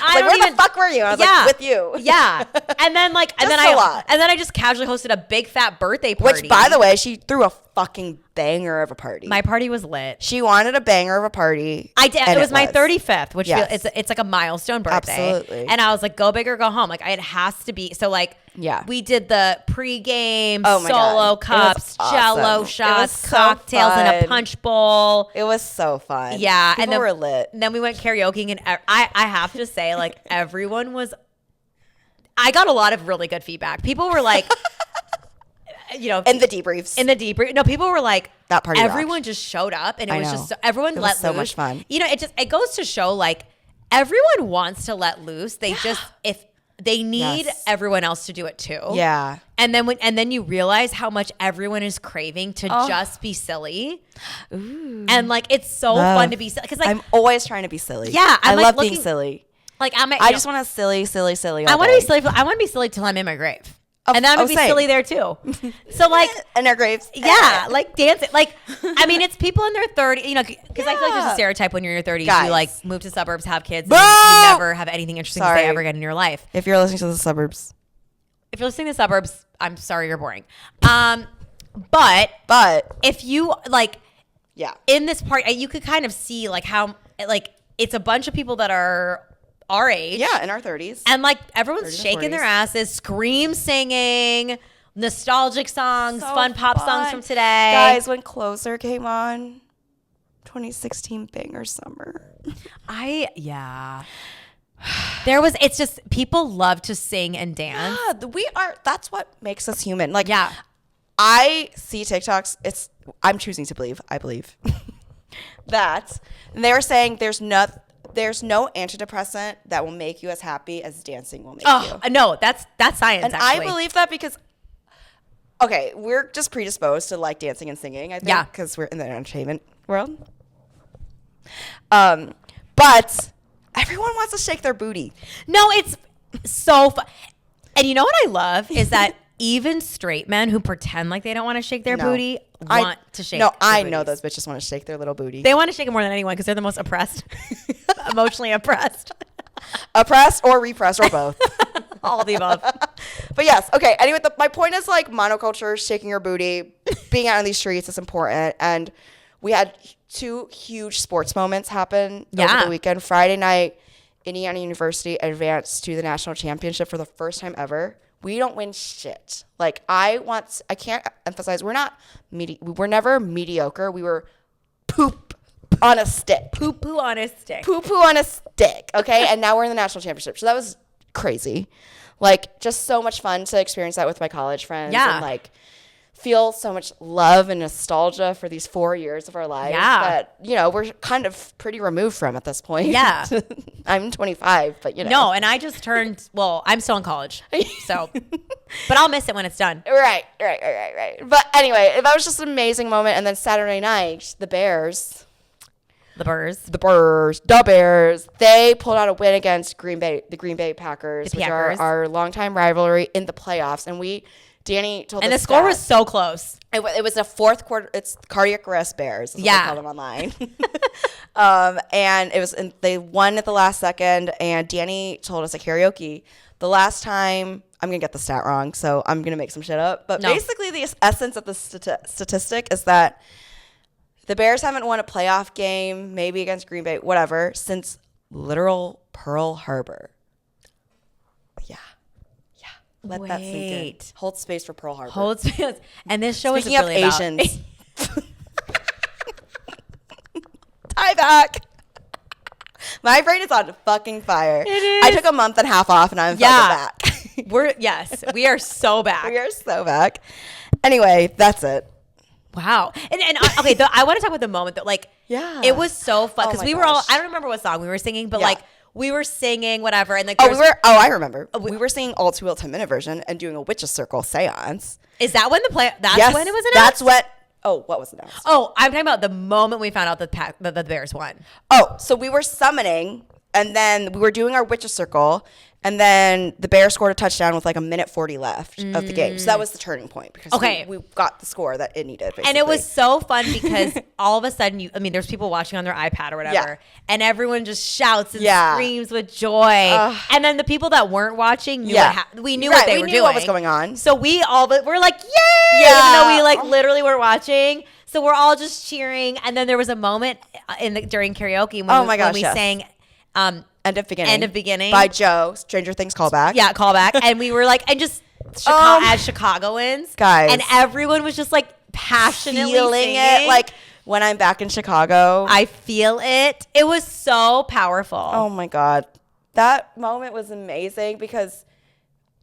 Speaker 2: Where the fuck were you? I was like, with you.
Speaker 3: Yeah. And then I just casually hosted a big fat birthday party.
Speaker 2: Which, by the way, she threw a fucking banger of a party.
Speaker 3: My party was lit.
Speaker 2: She wanted a banger of a party.
Speaker 3: I did. It was my 35th, which it's like a milestone birthday.
Speaker 2: Absolutely.
Speaker 3: And I was like, go big or go home. Like it has to be. So like, we did the pregame, solo cups, Jello shots, cocktails in a punch bowl.
Speaker 2: It was so fun.
Speaker 3: Yeah.
Speaker 2: People
Speaker 3: and then
Speaker 2: were lit.
Speaker 3: And then we went karaokeing, and I have to say, like, everyone was, I got a lot of really good feedback. People were like, you know,
Speaker 2: in the debriefs.
Speaker 3: No, people were like,
Speaker 2: that party
Speaker 3: everyone
Speaker 2: rocked.
Speaker 3: just showed up, and it was just everyone let loose.
Speaker 2: So much fun.
Speaker 3: You know, it goes to show, like, everyone wants to let loose. They just, if they need everyone else to do it too.
Speaker 2: Yeah.
Speaker 3: And then you realize how much everyone is craving to just be silly. Ooh. And like it's so fun to be silly, because like
Speaker 2: I'm always trying to be silly.
Speaker 3: Yeah,
Speaker 2: I love being silly.
Speaker 3: Like
Speaker 2: I just want to silly.
Speaker 3: I want to be silly. I want to be silly till I'm in my grave. And then I'm going to be silly there too. So like.
Speaker 2: In our graves.
Speaker 3: Yeah. Like dancing. Like, I mean, it's people in their 30s, you know, because I feel like there's a stereotype when you're in your 30s, you like move to suburbs, have kids, and you never have anything interesting to say ever again in your life.
Speaker 2: If you're listening to the suburbs.
Speaker 3: If you're listening to the suburbs, I'm sorry you're boring. But if you like, in this part, you could kind of see like how, like, it's a bunch of people that are our age.
Speaker 2: Yeah, in our 30s.
Speaker 3: And like everyone's shaking their asses, scream singing, nostalgic songs, fun pop songs from today.
Speaker 2: Guys, when Closer came on, 2016 banger summer.
Speaker 3: It's just people love to sing and dance.
Speaker 2: Yeah, that's what makes us human. Like, I see TikToks. I'm choosing to believe. I believe that they're saying there's no antidepressant that will make you as happy as dancing will make you.
Speaker 3: No, that's science.
Speaker 2: And
Speaker 3: actually.
Speaker 2: I believe that because, okay, we're just predisposed to like dancing and singing. I think because we're in the entertainment world. But everyone wants to shake their booty.
Speaker 3: No, it's so fun. And you know what I love is that even straight men who pretend like they don't want to shake their booty want to shake their
Speaker 2: I
Speaker 3: booties.
Speaker 2: know those bitches want to shake their little booty.
Speaker 3: They want to shake it more than anyone because they're the most oppressed. Emotionally oppressed.
Speaker 2: Oppressed or repressed or both.
Speaker 3: All of the above.
Speaker 2: But yes, okay. Anyway, my point is like monoculture, shaking your booty, being out on these streets is important. And we had 2 huge sports moments happen over the weekend. Friday night, Indiana University advanced to the national championship for the first time ever. We don't win shit. Like I can't emphasize, we're never mediocre. We were poop on a stick.
Speaker 3: Poo-poo on a stick.
Speaker 2: Poo-poo on a stick. Okay. And now we're in the national championship. So that was crazy. Like just so much fun to experience that with my college friends. And like feel so much love and nostalgia for these 4 years of our lives that, we're kind of pretty removed from at this point.
Speaker 3: Yeah.
Speaker 2: I'm 25, but
Speaker 3: No, and I just turned, I'm still in college. So, but I'll miss it when it's done.
Speaker 2: Right. But anyway, that was just an amazing moment. And then Saturday night, the Bears, they pulled out a win against the Green Bay Packers, which are our longtime rivalry in the playoffs. And Danny told us.
Speaker 3: And the score was so close.
Speaker 2: It was a fourth quarter. It's cardiac arrest Bears. That's what they call them online. And they won at the last second. And Danny told us at karaoke the last time. I'm gonna get the stat wrong, so I'm gonna make some shit up. But basically, the essence of the statistic is that the Bears haven't won a playoff game, maybe against Green Bay, whatever, since literal Pearl Harbor. Let that sink in. Hold space for Pearl Harbor.
Speaker 3: Hold space. And this show
Speaker 2: Speaking
Speaker 3: is really
Speaker 2: of Asians. Tie back. My brain is on fucking fire.
Speaker 3: It is.
Speaker 2: I took a month and a half off and I'm fucking
Speaker 3: back. We are so back.
Speaker 2: We are so back. Anyway, that's it.
Speaker 3: Wow. And okay, I want to talk about the moment that it was so fun because we were all, I don't remember what song we were singing, but we were singing whatever, and
Speaker 2: I remember. We were singing All Too Well 10-minute version and doing a witch's circle seance.
Speaker 3: Is that when when it was announced?
Speaker 2: That's what. Oh, what was announced?
Speaker 3: Oh, I'm talking about the moment we found out that the Bears won.
Speaker 2: Oh, so we were summoning, and then we were doing our witch's circle, and then the Bears scored a touchdown with like a minute 40 left of the game. So that was the turning point because we got the score that it needed, basically.
Speaker 3: And it was so fun because all of a sudden, there's people watching on their iPad or whatever, and everyone just shouts and screams with joy. And then the people that weren't watching knew we knew what they were doing.
Speaker 2: What was going on.
Speaker 3: So we're like, yay! Even though we literally were watching. So we're all just cheering. And then there was a moment during karaoke when we sang
Speaker 2: End of Beginning.
Speaker 3: By
Speaker 2: Joe. Stranger Things callback.
Speaker 3: Yeah, callback. And we were like, and just as Chicagoans.
Speaker 2: Guys.
Speaker 3: And everyone was just like passionately
Speaker 2: feeling
Speaker 3: singing
Speaker 2: it. Like when I'm back in Chicago.
Speaker 3: I feel it. It was so powerful.
Speaker 2: Oh my God. That moment was amazing because,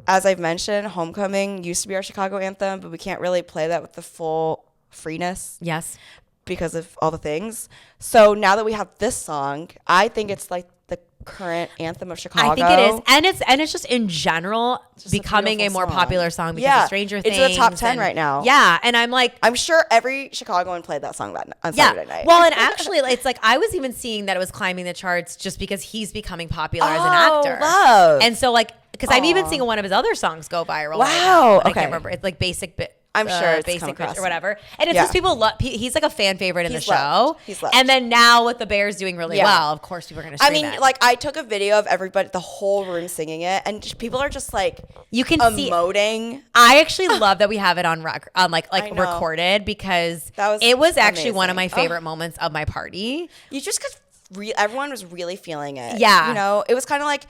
Speaker 2: as I've mentioned, Homecoming used to be our Chicago anthem, but we can't really play that with the full freeness.
Speaker 3: Yes.
Speaker 2: Because of all the things. So now that we have this song, I think it's like the current anthem of Chicago.
Speaker 3: I think it is. And it's just in general becoming a more popular song because of Stranger Things.
Speaker 2: It's in the top 10 right now.
Speaker 3: Yeah. And I'm
Speaker 2: sure every Chicagoan played that song on Saturday night.
Speaker 3: Well, and actually it's like I was even seeing that it was climbing the charts just because he's becoming popular as an actor.
Speaker 2: Love.
Speaker 3: And so because I'm even seeing one of his other songs go viral.
Speaker 2: Wow.
Speaker 3: Right now,
Speaker 2: okay.
Speaker 3: I can't remember. It's like Basic Bit.
Speaker 2: I'm sure it's
Speaker 3: Basic Bitch or whatever. And it's just people love. He's like a fan favorite in the show.
Speaker 2: He's loved.
Speaker 3: And then now with the Bears doing really well, of course people are going to stream it.
Speaker 2: Like I took a video of everybody, the whole room singing it, and people are just like
Speaker 3: you can
Speaker 2: emoting.
Speaker 3: I actually love that we have it on recorded because it was actually one of my favorite moments of my party.
Speaker 2: You just could everyone was really feeling it.
Speaker 3: Yeah.
Speaker 2: You know, it was kind of like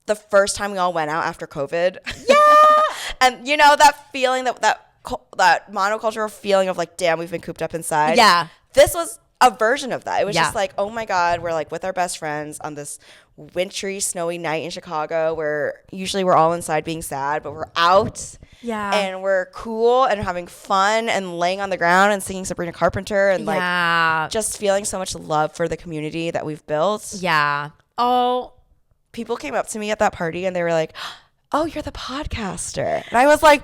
Speaker 2: the first time we all went out after COVID.
Speaker 3: Yeah.
Speaker 2: And, you know, that feeling, that monocultural feeling of like, damn, we've been cooped up inside.
Speaker 3: Yeah.
Speaker 2: This was a version of that. It was just like, oh my God, we're like with our best friends on this wintry, snowy night in Chicago where usually we're all inside being sad, but we're out.
Speaker 3: Yeah.
Speaker 2: And we're cool and having fun and laying on the ground and singing Sabrina Carpenter and like just feeling so much love for the community that we've built.
Speaker 3: Yeah. Oh.
Speaker 2: People came up to me at that party and they were like, oh, you're the podcaster. And I was like,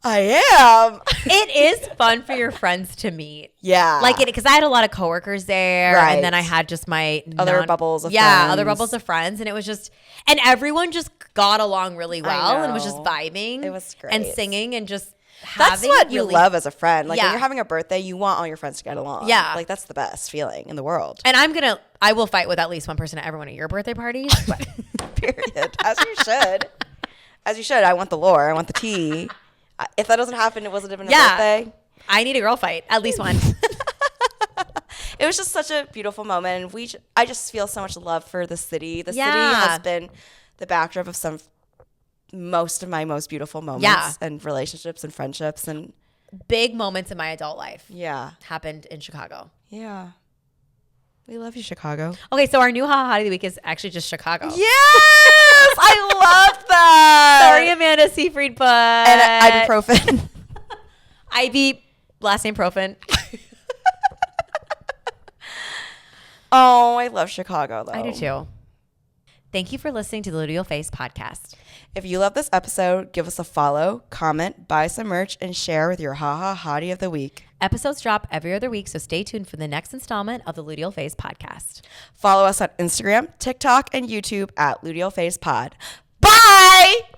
Speaker 2: I am.
Speaker 3: It is fun for your friends to meet.
Speaker 2: Yeah.
Speaker 3: Like it, because I had a lot of coworkers there.
Speaker 2: Right.
Speaker 3: And then I had just my
Speaker 2: other bubbles of friends.
Speaker 3: Yeah, other bubbles of friends. And it was just, and everyone just got along really well and was just vibing.
Speaker 2: It was great.
Speaker 3: And singing and just having
Speaker 2: That's what you love as a friend. Like when
Speaker 3: Yeah.
Speaker 2: you're having a birthday, you want all your friends to get along.
Speaker 3: Yeah.
Speaker 2: Like that's the best feeling in the world.
Speaker 3: And I will fight with at least one person at every one of your birthday parties. But
Speaker 2: Period. As you should. As you should. I want the lore. I want the tea. If that doesn't happen, it wasn't even a birthday.
Speaker 3: I need a girl fight, at least one.
Speaker 2: It was just such a beautiful moment. And I just feel so much love for the city. The city has been the backdrop of most of my most beautiful moments and relationships and friendships and
Speaker 3: big moments in my adult life.
Speaker 2: Yeah.
Speaker 3: Happened in Chicago.
Speaker 2: Yeah. We love you, Chicago.
Speaker 3: Okay, so our new Hot of the Week is actually just Chicago.
Speaker 2: Yes! I love that.
Speaker 3: Sorry, Amanda Seyfried, but
Speaker 2: And ibuprofen.
Speaker 3: Ivy, last name Profin.
Speaker 2: Oh, I love Chicago, though.
Speaker 3: I do too. Thank you for listening to the Ludio Face podcast.
Speaker 2: If you love this episode, give us a follow, comment, buy some merch, and share with your Hottie of the Week.
Speaker 3: Episodes drop every other week, so stay tuned for the next installment of the Ludio Face podcast.
Speaker 2: Follow us on Instagram, TikTok, and YouTube at Ludio Face Pod. Bye!